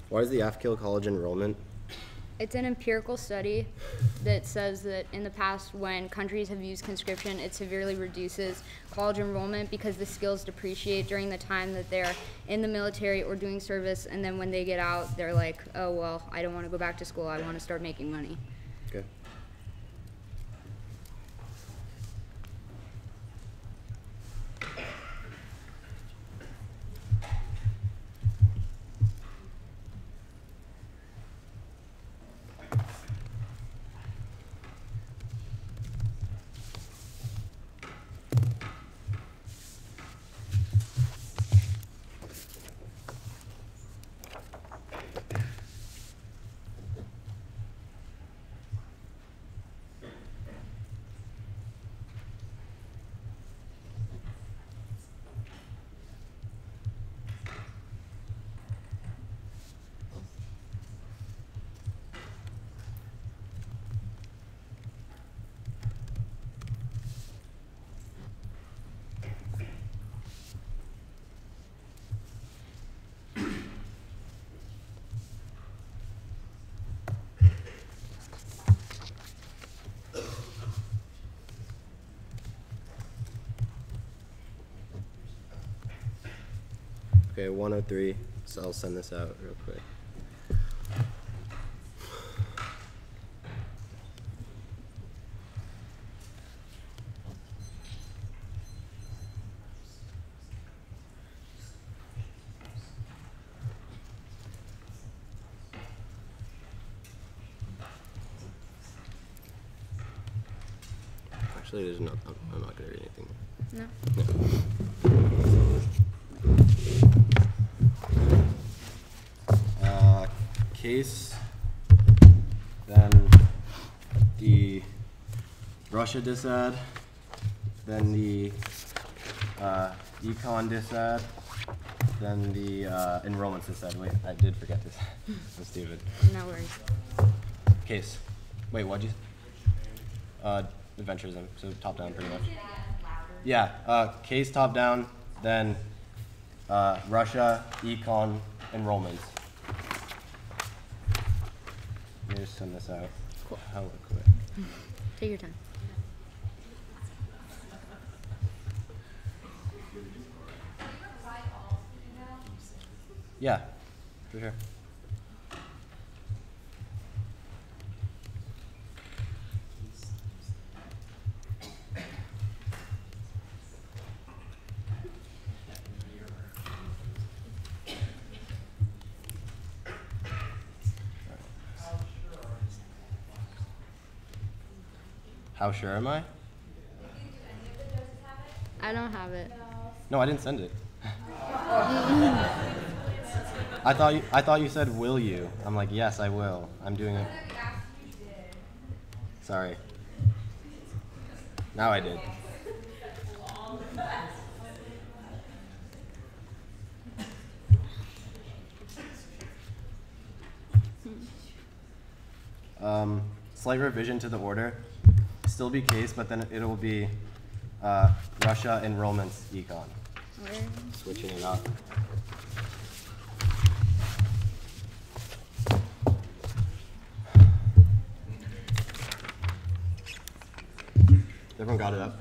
Why is the AF kill college enrollment? It's an empirical study that says that in the past when countries have used conscription, it severely reduces college enrollment because the skills depreciate during the time that they're in the military or doing service, and then when they get out, they're like, oh, well, I don't want to go back to school, I want to start making money. Okay. Okay, 103. So I'll send this out real quick. Actually, there's no. I'm not gonna read anything. No. Case, then the Russia disad, then the econ disad, then the enrollments disad. Wait, I did forget this. I'm stupid. No worries. Case. Wait, what'd you? Adventurism. So top down, pretty much. Yeah. Case top down, then Russia, econ, enrollments. Let me just send this out. Cool. Hella quick. Take your time. Yeah, for sure. How sure am I? I don't have it. No, I didn't send it. I thought you said will you. I'm like, yes, I will. I'm doing it. Sorry. Now I did. Slight revision to the order. Still be case, but then it will be Russia enrollments econ. Where? Switching it up. Everyone got it up?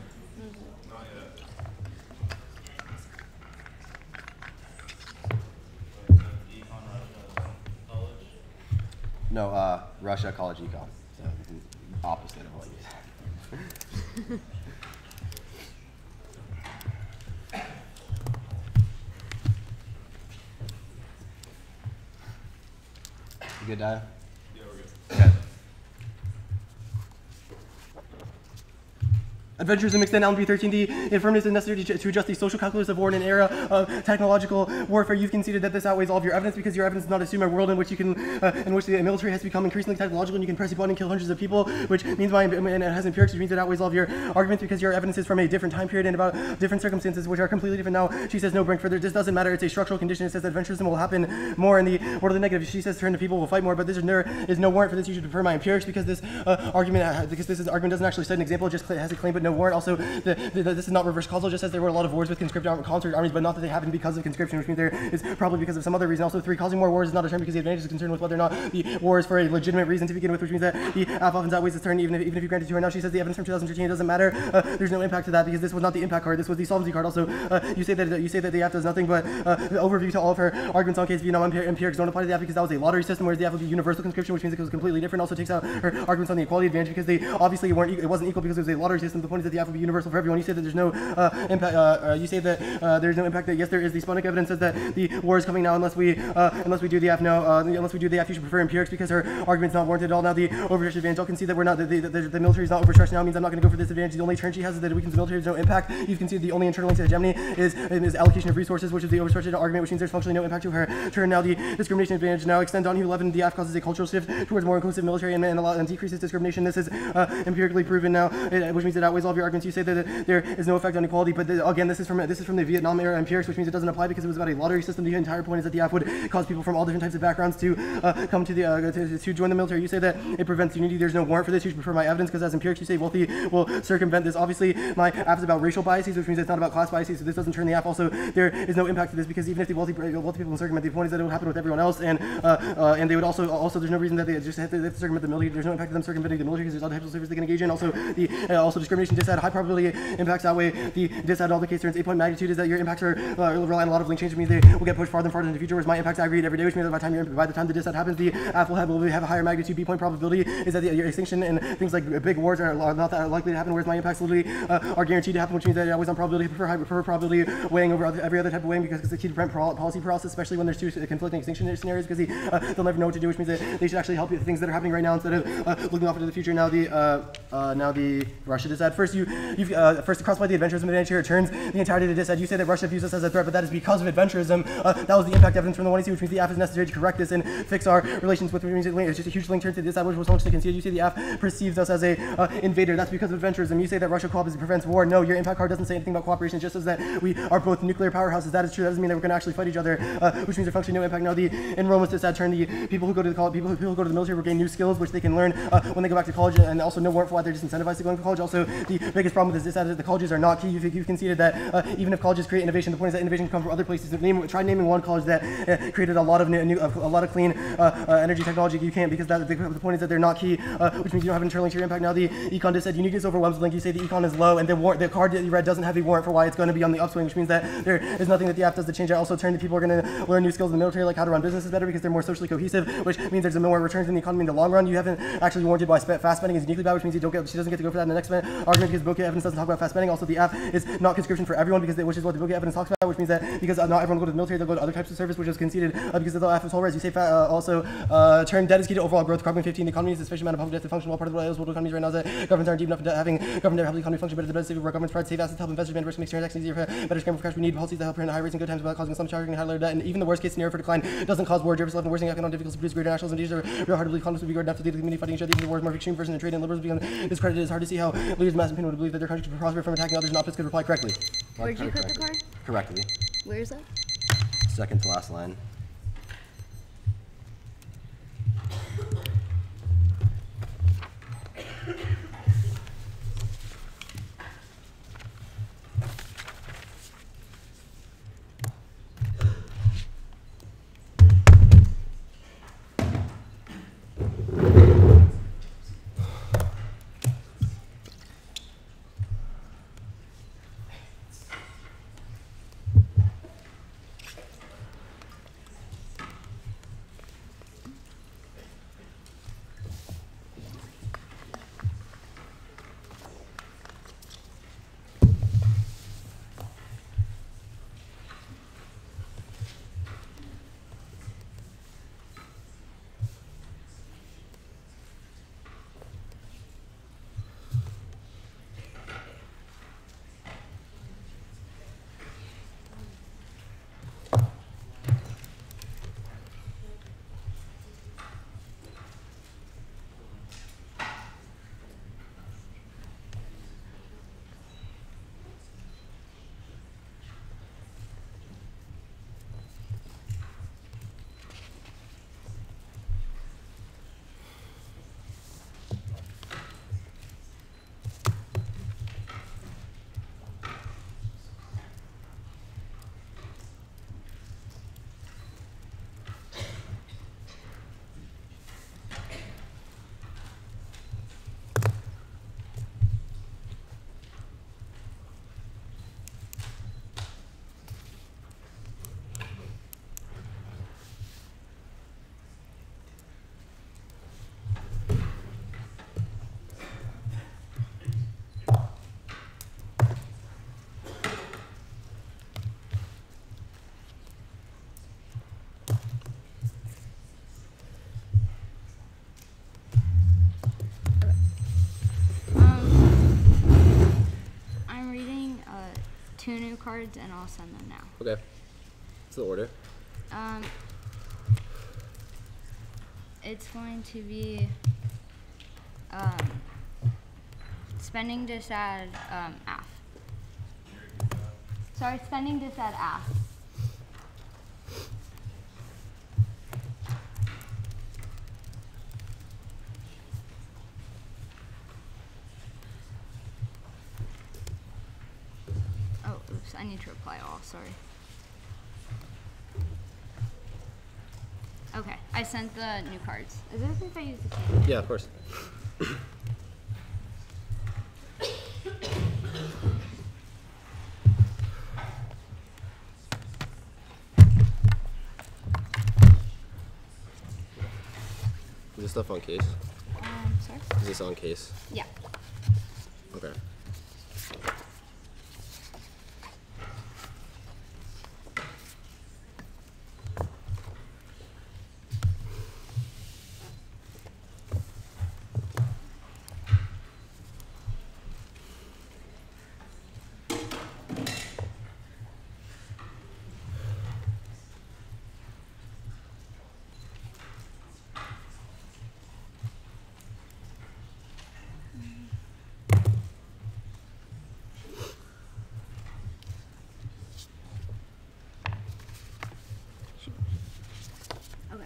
No, Russia college econ. So opposite of what you said. You good, Daya? Yeah, we're good. Okay. Adventurism extend LB13. The infirmness is necessary to adjust the social calculus of war in an era of technological warfare. You've conceded that this outweighs all of your evidence because your evidence does not assume a world in which you can, in which the military has become increasingly technological and you can press a button and kill hundreds of people, which means and it has empirics, which means it outweighs all of your arguments because your evidence is from a different time period and about different circumstances which are completely different. Now she says no, bring further. This doesn't matter. It's a structural condition. It says that adventurism will happen more in the world of the negative. She says turn to people will fight more, but there is no warrant for this. You should prefer my empirics because this argument doesn't actually cite an example. It just has a claim but no warrant. Also, this is not reverse causal, just as there were a lot of wars with conscript armies, but not that they happened because of conscription, which means there is probably because of some other reason. Also, 3, causing more wars is not a term because the advantage is concerned with whether or not the war is for a legitimate reason to begin with, which means that the F often outweighs its turn even if you grant it to her. Now she says the evidence from 2013 it doesn't matter. There's no impact to that because this was not the impact card. This was the solvency card. Also, you say that the F does nothing, but overview to all of her arguments on case Vietnam empirics don't apply to the F because that was a lottery system, whereas the F would be universal conscription, which means it was completely different. Also takes out her arguments on the equality advantage because they obviously it wasn't equal because it was a lottery system. The point is that the F would be universal for everyone. You say that there's no impact. You say that there's no impact. That yes, there is. The Sputnik evidence says that the war is coming now unless we do the F. No, unless we do the F, you should prefer empirics because her argument's not warranted at all. Now the overstretched advantage. I'll concede that we're not. The military is not overstretched now. Means I'm not going to go for this advantage. The only turn she has is that it weakens the military. There's no impact. You've conceded the only internal link to hegemony is allocation of resources, which is the overstretched argument, which means there's functionally no impact to her turn. Now the discrimination advantage now extends on U11. The F causes a cultural shift towards more inclusive military and decreases discrimination. This is empirically proven now, which means it outweighs all of your arguments. You say that there is no effect on equality, but again, this is from the Vietnam era empirics, which means it doesn't apply because it was about a lottery system. The entire point is that the F would cause people from all different types of backgrounds to come to to join the military. You say that it prevents unity. There's no warrant for this. You should prefer my evidence because as empirics, you say wealthy will circumvent this. Obviously, my F is about racial biases, which means it's not about class biases. So this doesn't turn the F. Also, there is no impact to this because even if the wealthy people will circumvent, the point is that it will happen with everyone else, and they would also there's no reason that they just have to circumvent the military. There's no impact to them circumventing the military because there's other types of service they can engage in. Also, also discrimination disadd high probability impacts outweigh the disadd all the case turns. 8-point magnitude is that your impacts are rely on a lot of link change, which means they will get pushed farther and farther into the future, whereas my impacts aggregate every day, which means that by the time the disadd happens, the app will have a higher magnitude. B-point probability is that your extinction and things like big wars are not that likely to happen, whereas my impacts literally are guaranteed to happen, which means that I always on probability prefer probability weighing over every other type of weighing, because it's the key to prevent policy paralysis, especially when there's two conflicting extinction scenarios, because they'll never know what to do, which means that they should actually help you with things that are happening right now instead of looking off into the future. Now the Russia disadd. First, you've first crossed by the adventurism advantage here. It turns the entirety of the disadd. You say that Russia views us as a threat, but that is because of adventurism. That was the impact evidence from the 1AC, which means the app is necessary to correct this and fix our relations with. It's just a huge link turn to the disadd, which was so much to concede. You say the app perceives us as a invader. That's because of adventurism. You say that Russia prevents war. No, your impact card doesn't say anything about cooperation. It just says that we are both nuclear powerhouses. That is true. That doesn't mean that we're going to actually fight each other, which means they're functionally no impact. Now the enrollment disadd turn. The people who go to the college, people who go to the military will gain new skills, which they can learn when they go back to college, and also no warrant for why they're disincentivized to going to college. Also, the biggest problem with this disadd is that the colleges are not key. You've conceded that even if colleges create innovation, the point is that innovation can come from other places. Try naming one college that created a lot of clean energy technology. You can't, because the point is that they're not key, which means you don't have an internal link to your impact. Now the econ disadd uniqueness overwhelms the link. You say the econ is low, and the card that you read doesn't have a warrant for why it's going to be on the upswing, which means that there is nothing that the app does to change it. Also, turn the people are going to learn new skills in the military, like how to run businesses better, because they're more socially cohesive, which means there's more returns in the economy in the long run. You haven't actually warranted why fast spending is uniquely bad, which means she doesn't get to go for that in the next argument, because bokeh evidence doesn't talk about fast spending. Also, the app is not conscription for everyone, which is what the bokeh evidence talks about, which means that because not everyone will go to the military, they'll go to other types of service, which is conceded because of the app is whole res. You say also turn debt is key to overall growth. Carbon 15, the economy is a sufficient amount of public debt to function. Well, part of what world economies right now is that governments aren't deep enough to having government debt help the economy function better. The best where governments provide safe assets to help investors manage risk, make transactions easier, better scramble for cash. We need policies that help prevent high rates in good times without causing some charging and high debt. And even the worst case scenario for decline doesn't cause war. Jefferson left the worsening economic difficulties produce greater nationalism. These are real hard to believe economists would be good enough to lead the community fighting each other. Even the war more extreme version of trade and liberals become discredited. It's hard to see how leaders of mass opinion would believe that their country should prosper from attacking others, and opposites could reply correctly. Where'd you put the card? Correctly. Where is that? Second to last line. Two new cards, and I'll send them now. Okay. What's the order? It's going to be spending disadd AF. Sorry, spending disadd AF. Oops, I need to reply all, sorry. Okay, I sent the new cards. Is it okay if I use the same? Yeah, of course. Is this stuff on case? Sorry? Is this on case? Yeah. Okay. Okay.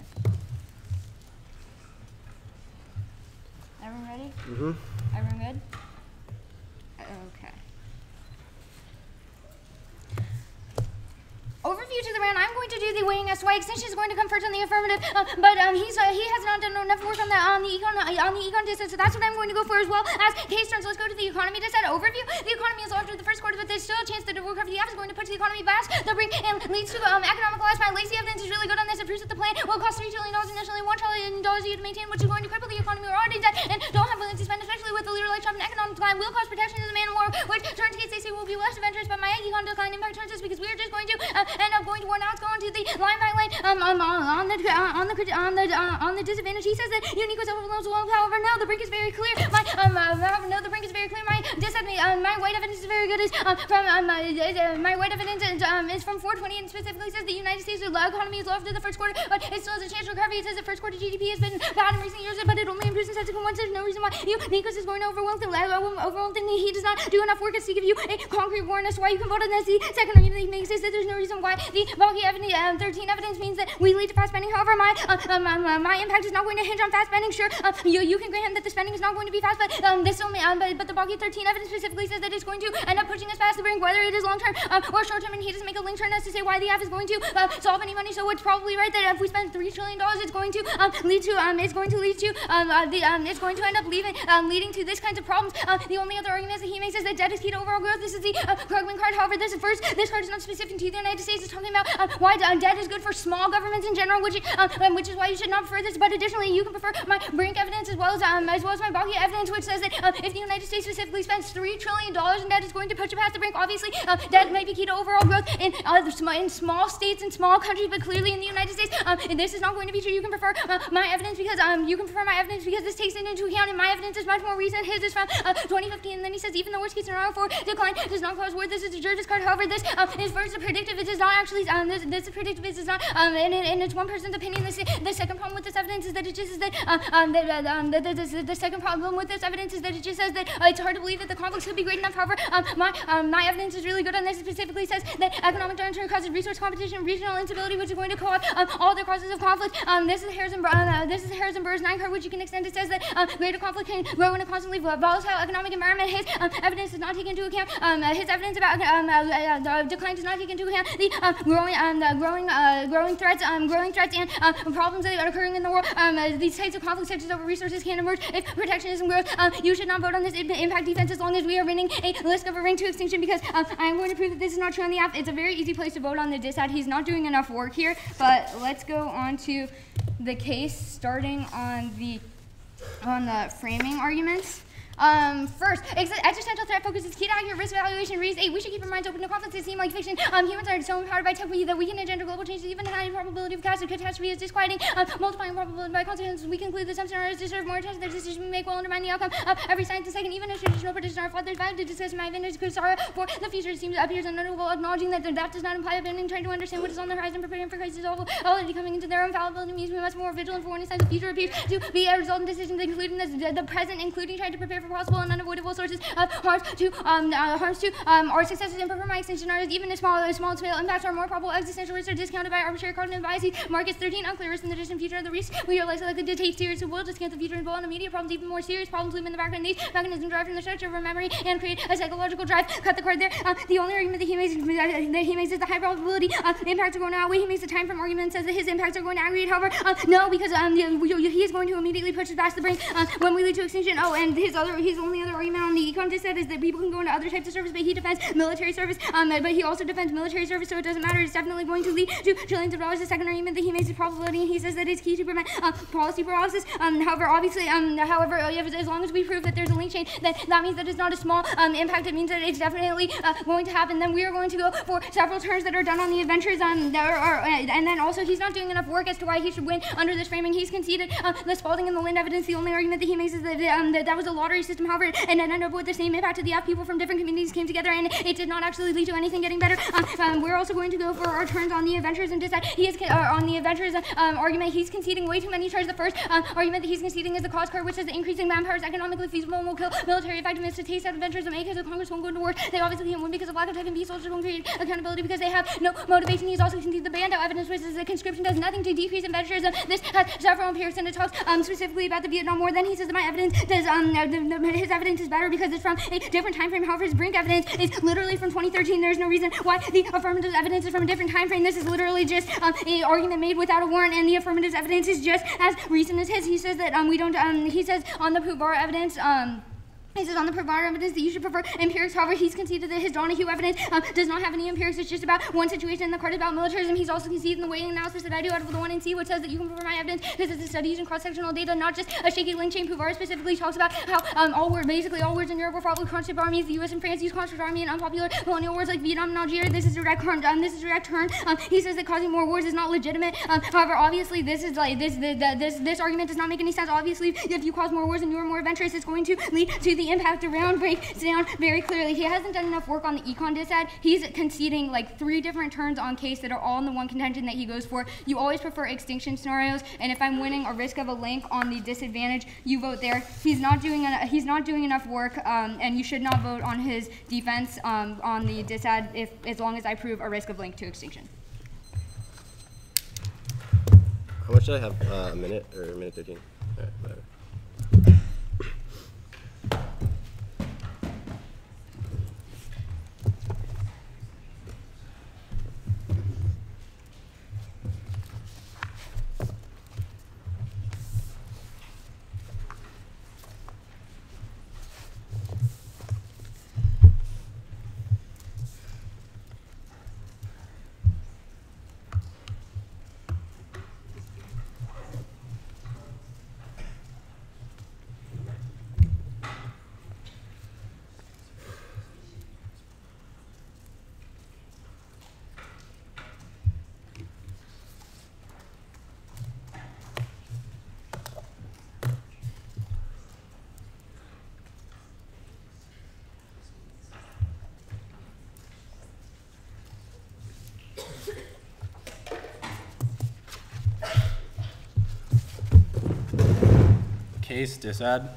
Everyone ready? Mm-hmm. Everyone good? Okay. Overview to the round. I'm going to do the weighing as to why extinction is going to come first on the affirmative, but he has not done enough work on the econ distance, so that's what I'm going to go for as well as case turns. Let's go to the economy distance overview. The economy is low after the first quarter, but there's still a chance that the work of the F is going to push the economy past the brink and leads to economic loss. My lazy evidence is really good on this. It proves that the plan will cost $3 trillion initially, $1 trillion a year to maintain, which is going to cripple the economy. We're already dead and don't have willing to spend, especially with the leader like Trump. An economic decline will cause protection in the man of war, which turns case they say will be less adventurous, but my econ decline impact turns this because we are just going to end up going to war. Now it's going to the line by line on the disadvantage. He says that unique was overloads well. However, now the brink is very clear. The brink is very clear. My white evidence is very good. My white evidence is from 420 and specifically says the United States economy is low after the first quarter, but it still has a chance to recovery. It says the first quarter GDP has been bad in recent years, but it only improves in subsequent ones. There's no reason why Nikos is going to overwhelm and he does not do enough work as to give you a concrete warrant as to why you can vote on this. The second argument he makes is that there's no reason why the bulky evidence 13 evidence means that we lead to fast spending. However, my impact is not going to hinge on fast spending. Sure, you can grant him that the spending is not going to be fast, but but the bulky 13 evidence specifically says that it's going to end up pushing us past the brink, whether it is long term or short term. And he doesn't make a link turn as to say why the F is going to solve any money. So it's probably right that if we spend $3 trillion, it's going to end up leading to this kinds of problems. The only other argument that he makes is that debt is key to overall growth. This is the Krugman card. However, this card is not specific to the United States. It's talking about why debt is good for small governments in general, which is why you should not prefer this. But additionally, you can prefer my brink evidence as well as my bulky evidence, which says that if the United States specifically spends $3 trillion in debt, it's going to push it past the brink. Obviously, debt may be key to overall growth in small states and small countries, but clearly in the United States, this is not going to be true. You can prefer my evidence because this takes it into account, and my evidence is much more recent. His is from 2015, and then he says even the worst case scenario for decline does not cause war. This is the Jervis card. However, this is versus predictive. It does not actually. This is predictive. It does not. And it's one person's opinion. The second problem with this evidence is that it just says that the second problem with this evidence is that it just says that it's hard to believe that the conflicts could be great enough. However, my evidence is really good on this. It specifically says that economic downturn causes resource competition, regional instability, which is going to co-opt all the causes of conflict. This is Harrison Burr's 9 card, which you can extend. It says that greater conflict can grow in a constantly volatile economic environment. His evidence does not take into account his evidence about decline does not take into account the growing threats and problems that are occurring in the world. These types of conflicts, such as over resources, can emerge if protectionism grows. You should not vote on this impact defense as long as we are winning a list of a ring to extinction, because I am going to prove that this is not true on the app. It's a very easy place to vote on the dissat. He's not doing enough work here, but let's go on to the case, starting on the framing arguments. First, existential threat focuses key to accurate risk evaluation. Reads 8. We should keep our minds open to conflicts that seem like fiction. Humans are so empowered by technology that we can engender global changes. Even a high probability of catastrophe is disquieting. Multiplying probability by consequences, we conclude that some scenarios deserve more attention. Their decisions we make will undermine the outcome of every science. Second, even if traditional predictions are flawed, there's value to discuss my advantage because sorrow for the future appears unknowable. Acknowledging that does not imply abandoning trying to understand what is on the horizon, preparing for crisis. Already coming into their own fallibility means we must be more vigilant for when a sign the future appears to be a result in decisions, including the present, including trying to prepare for possible and unavoidable sources of harms to our successes and prefer my extension scenarios. Even if small scale impacts are more probable, existential risks are discounted by arbitrary cognitive biases. Markets 13, unclear risks in the distant future of the risks we are less likely to take seriously. We'll discount the future and on immediate problems. Even more serious problems loom in the background. These mechanisms drive from the structure of our memory and create a psychological drive. Cut the card there. The only argument that he makes is the high probability impacts are going to outweigh. He makes the time from argument, says that his impacts are going to aggregate. However, no, because he is going to immediately push us past the brink when we lead to extinction. Oh, and his other only other argument on the econ dissent is that people can go into other types of service, but he defends military service. But he also defends military service, so it doesn't matter. It's definitely going to lead to trillions of dollars. The second argument that he makes is probability, and he says that it's key to prevent policy paralysis. However, obviously, as long as we prove that there's a link chain, that means that it's not a small impact. It means that it's definitely going to happen. Then we are going to go for several turns that are done on the adventures. And then also he's not doing enough work as to why he should win under this framing. He's conceded the Spalding and the Lind evidence. The only argument that he makes is that that was a lottery system. However, and it ended up with the same impact to the F. People from different communities came together, and it did not actually lead to anything getting better. We're also going to go for our turns on the adventures and decide he is on the adventures argument. He's conceding way too many turns. The first argument that he's conceding is the cost curve, which says that increasing manpower is economically feasible and will kill military effectiveness. To taste out adventures and make because the Congress won't go to war. They obviously can't win because of lack of type and B soldiers won't create accountability because they have no motivation. He's also conceded the Bandow evidence, which is that conscription does nothing to decrease adventures. This has several empirics, and it talks specifically about the Vietnam War. Then he says that my evidence does his evidence is better because it's from a different time frame. However, his Brink evidence is literally from 2013. There's no reason why the affirmative evidence is from a different time frame. This is literally just an argument made without a warrant, and the affirmative evidence is just as recent as his. He says that we don't. He says on the Pubar evidence. He says on the Pubar evidence that you should prefer empirics. However, he's conceded that his Donahue evidence does not have any empirics. It's just about one situation, and the card is about militarism. He's also conceded in the weighting analysis that I do out of the 1 in C, which says that you can prefer my evidence because it's a study using cross-sectional data, not just a shaky link chain. Pubar specifically talks about how basically all words in Europe were fought with conscript armies. The U.S. and France used conscript army in unpopular colonial wars like Vietnam and Algeria. This is direct turn. He says that causing more wars is not legitimate. However, obviously, this argument does not make any sense. Obviously, if you cause more wars and you are more adventurous, it's going to lead to the impact around breaks down very clearly. He hasn't done enough work on the econ dissent. He's conceding like 3 different turns on case that are all in the one contention that he goes for. You always prefer extinction scenarios, and if I'm winning a risk of a link on the disadvantage, you vote there. He's not doing enough work, and you should not vote on his defense on the dissad as long as I prove a risk of link to extinction. How much do I have? A minute or a minute 13? All right, whatever. Case dissad.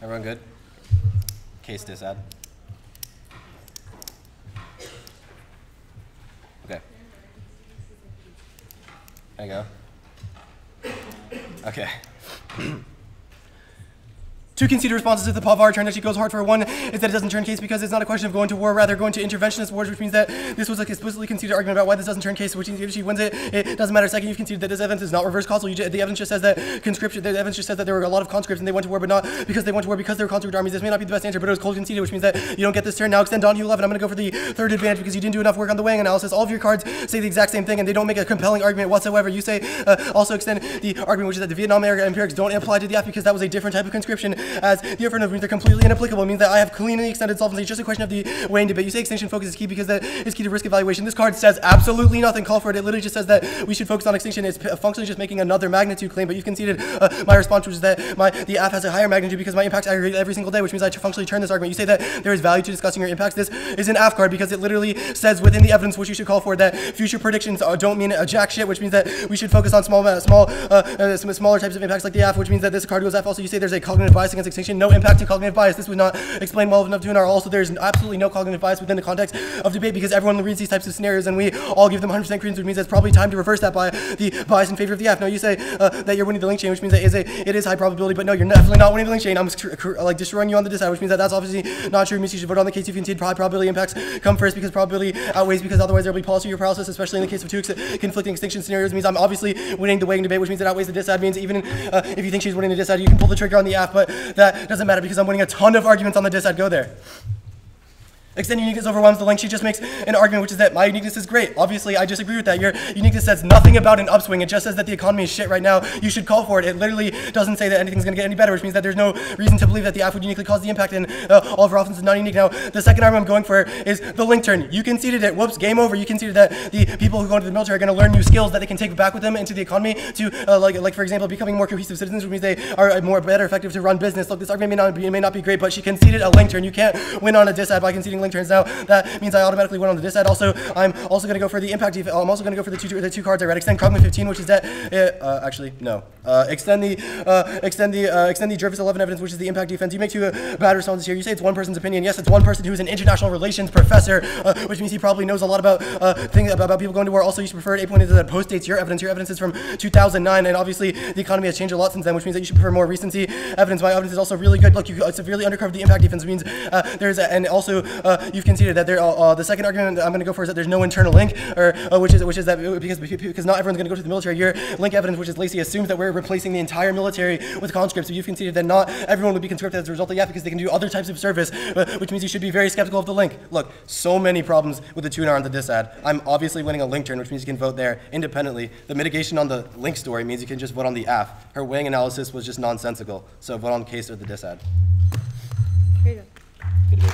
Everyone good? Case dissad. Okay. There you go. Okay. Two conceded responses to the Pavar turn that she goes hard for. One is that it doesn't turn case because it's not a question of going to war, rather going to interventionist wars, which means that this was like explicitly conceded argument about why this doesn't turn case, which means if she wins it, it doesn't matter. Second, you've conceded that this evidence is not reverse causal. The evidence just says that conscription, the evidence just says that there were a lot of conscripts and they went to war, but not because they went to war because they were conscript armies. This may not be the best answer, but it was cold conceded, which means that you don't get this turn. Now extend Donahue 11. I'm going to go for the third advantage because you didn't do enough work on the weighing analysis. All of your cards say the exact same thing and they don't make a compelling argument whatsoever. You say also extend the argument, which is that the Vietnam era empirics don't apply to the F because that was a different type of conscription, as the affirmative means they're completely inapplicable. It means that I have cleanly extended solvency. It's just a question of the weighing debate. You say extinction focus is key because that is key to risk evaluation. This card says absolutely nothing. Call for it. It literally just says that we should focus on extinction. It's functionally just making another magnitude claim, but you've conceded my response, which is that the F has a higher magnitude because my impacts aggregate every single day, which means I functionally turn this argument. You say that there is value to discussing your impacts. This is an F card because it literally says within the evidence which you should call for that future predictions don't mean a jack shit, which means that we should focus on smaller types of impacts like the F, which means that this card goes F. Also, you say there's a cognitive biasing against extinction, no impact to cognitive bias. This was not explained well enough to NR. Also, there's absolutely no cognitive bias within the context of debate because everyone reads these types of scenarios and we all give them 100% credence, which means it's probably time to reverse that by the bias in favor of the F. Now you say that you're winning the link chain, which means that it is high probability, but no, you're definitely not winning the link chain. I'm like destroying you on the decide, which means that that's obviously not true. It means you should vote on the case if you concede high probability impacts come first because probability outweighs, because otherwise there will be policy paralysis, especially in the case of two conflicting extinction scenarios. It means I'm obviously winning the weighing debate, which means it outweighs the disad. Means even if you think she's winning the disad, you can pull the trigger on the F, but that doesn't matter because I'm winning a ton of arguments on the disad. Go there. Extend uniqueness overwhelms the link. She just makes an argument, which is that my uniqueness is great. Obviously, I disagree with that. Your uniqueness says nothing about an upswing. It just says that the economy is shit right now. You should call for it. It literally doesn't say that anything's going to get any better, which means that there's no reason to believe that the F would uniquely cause the impact, and all of her offense is not unique. Now, the second argument I'm going for is the link turn. You conceded it. Whoops, game over. You conceded that the people who go into the military are going to learn new skills that they can take back with them into the economy to, like for example, becoming more cohesive citizens, which means they are better effective to run business. Look, this argument may not be great, but she conceded a link turn. You can't win on a disad by conceding link turns. Now, that means I automatically win on the disad. Also, I'm also going to go for the impact. I'm also going to go for the two cards I read. Extend Krugman 15, which is that. Actually, no. Extend the Jervis 11 evidence, which is the impact defense. You make two bad responses here. You say it's one person's opinion. Yes, it's one person who is an international relations professor, which means he probably knows a lot about things about people going to war. Also, you should prefer it. 8.8 that postdates your evidence. Your evidence is from 2009, and obviously the economy has changed a lot since then, which means that you should prefer more recency evidence. My evidence is also really good. Look, you severely undercovered the impact defense. Which means and also you've conceded that the second argument I'm going to go for is that there's no internal link, or which is that because not everyone's going to go to the military. Your link evidence, which is Lacey, assumes that we're replacing the entire military with conscripts. So you've conceded that not everyone would be conscripted as a result of that because they can do other types of service, which means you should be very skeptical of the link. Look, so many problems with the tuner on the disad. I'm obviously winning a link turn, which means you can vote there independently. The mitigation on the link story means you can just vote on the AF. Her weighing analysis was just nonsensical. So vote on the case or the disad. Here you go. Good debate.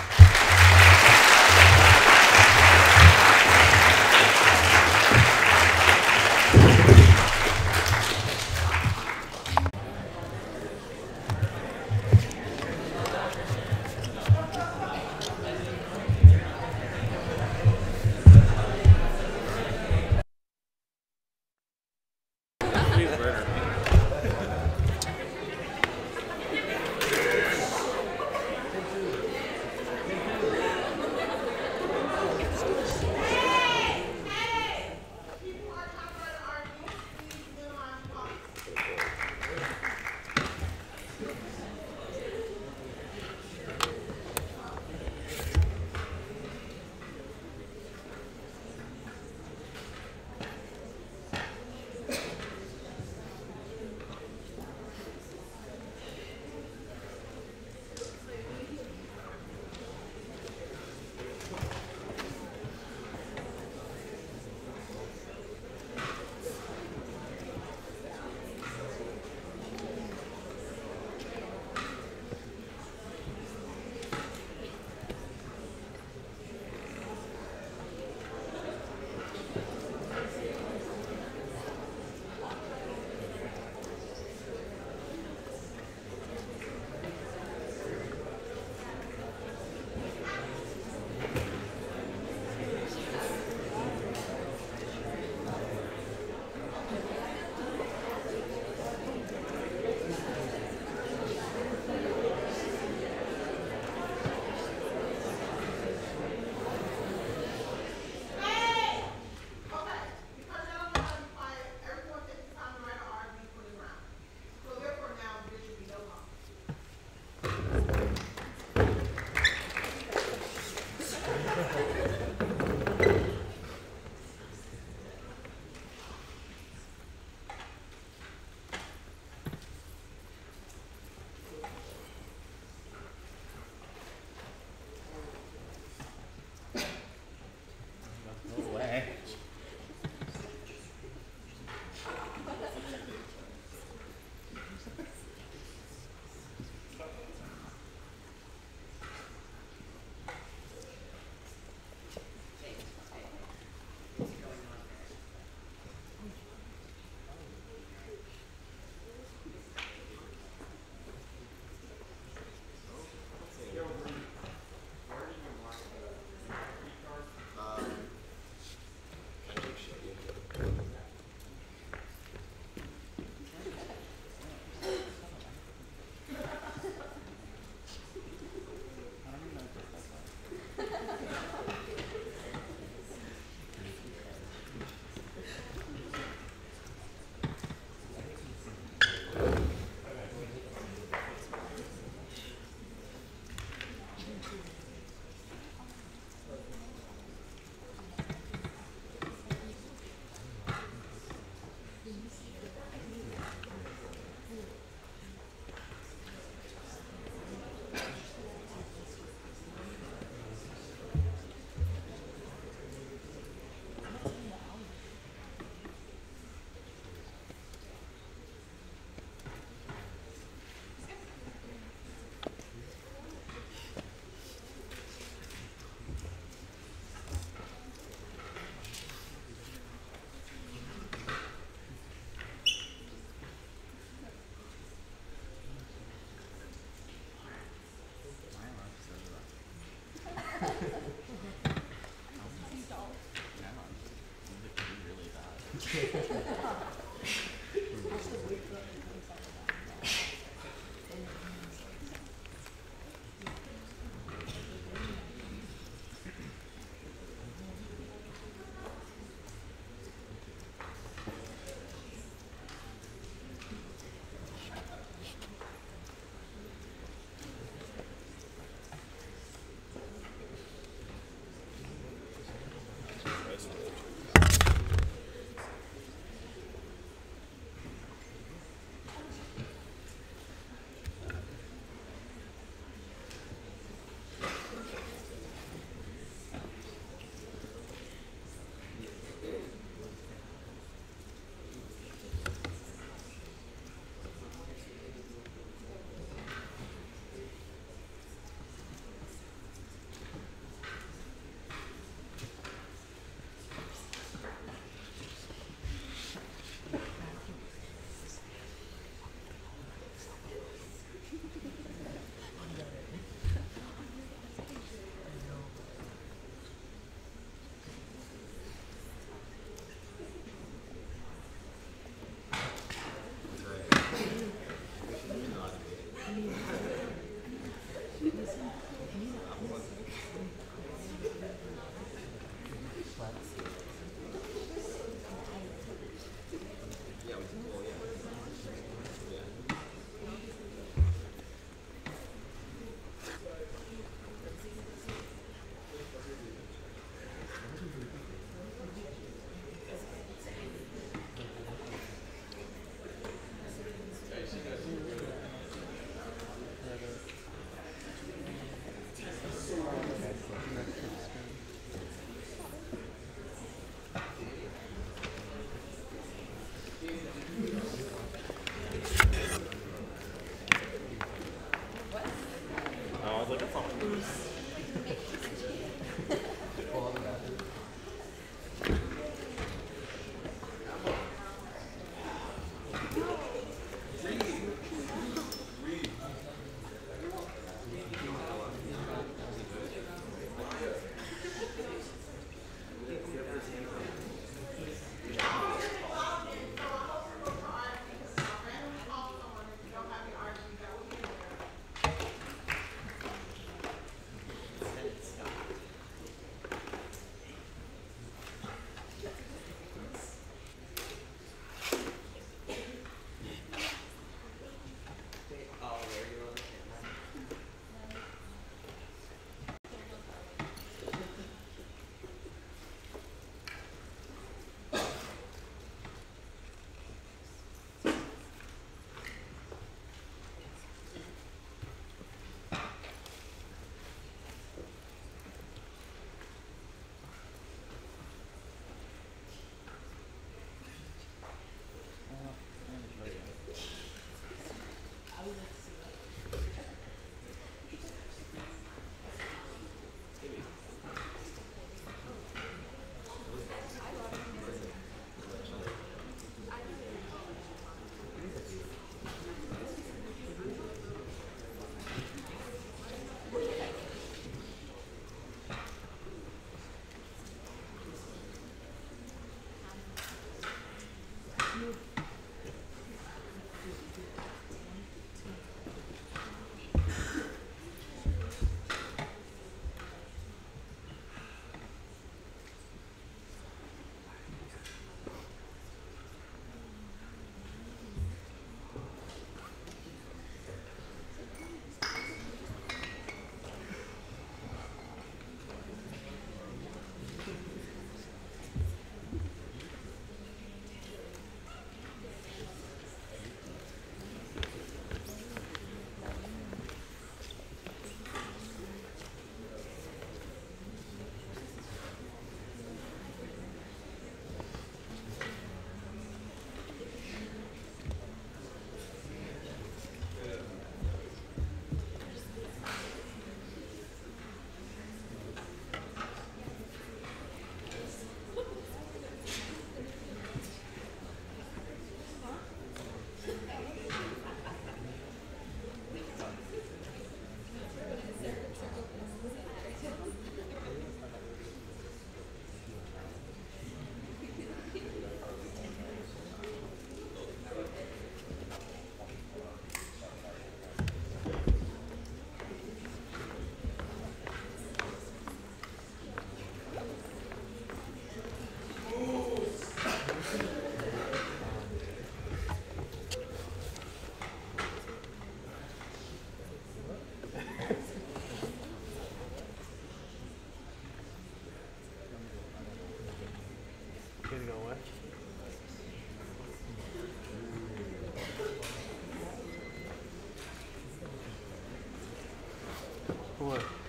What?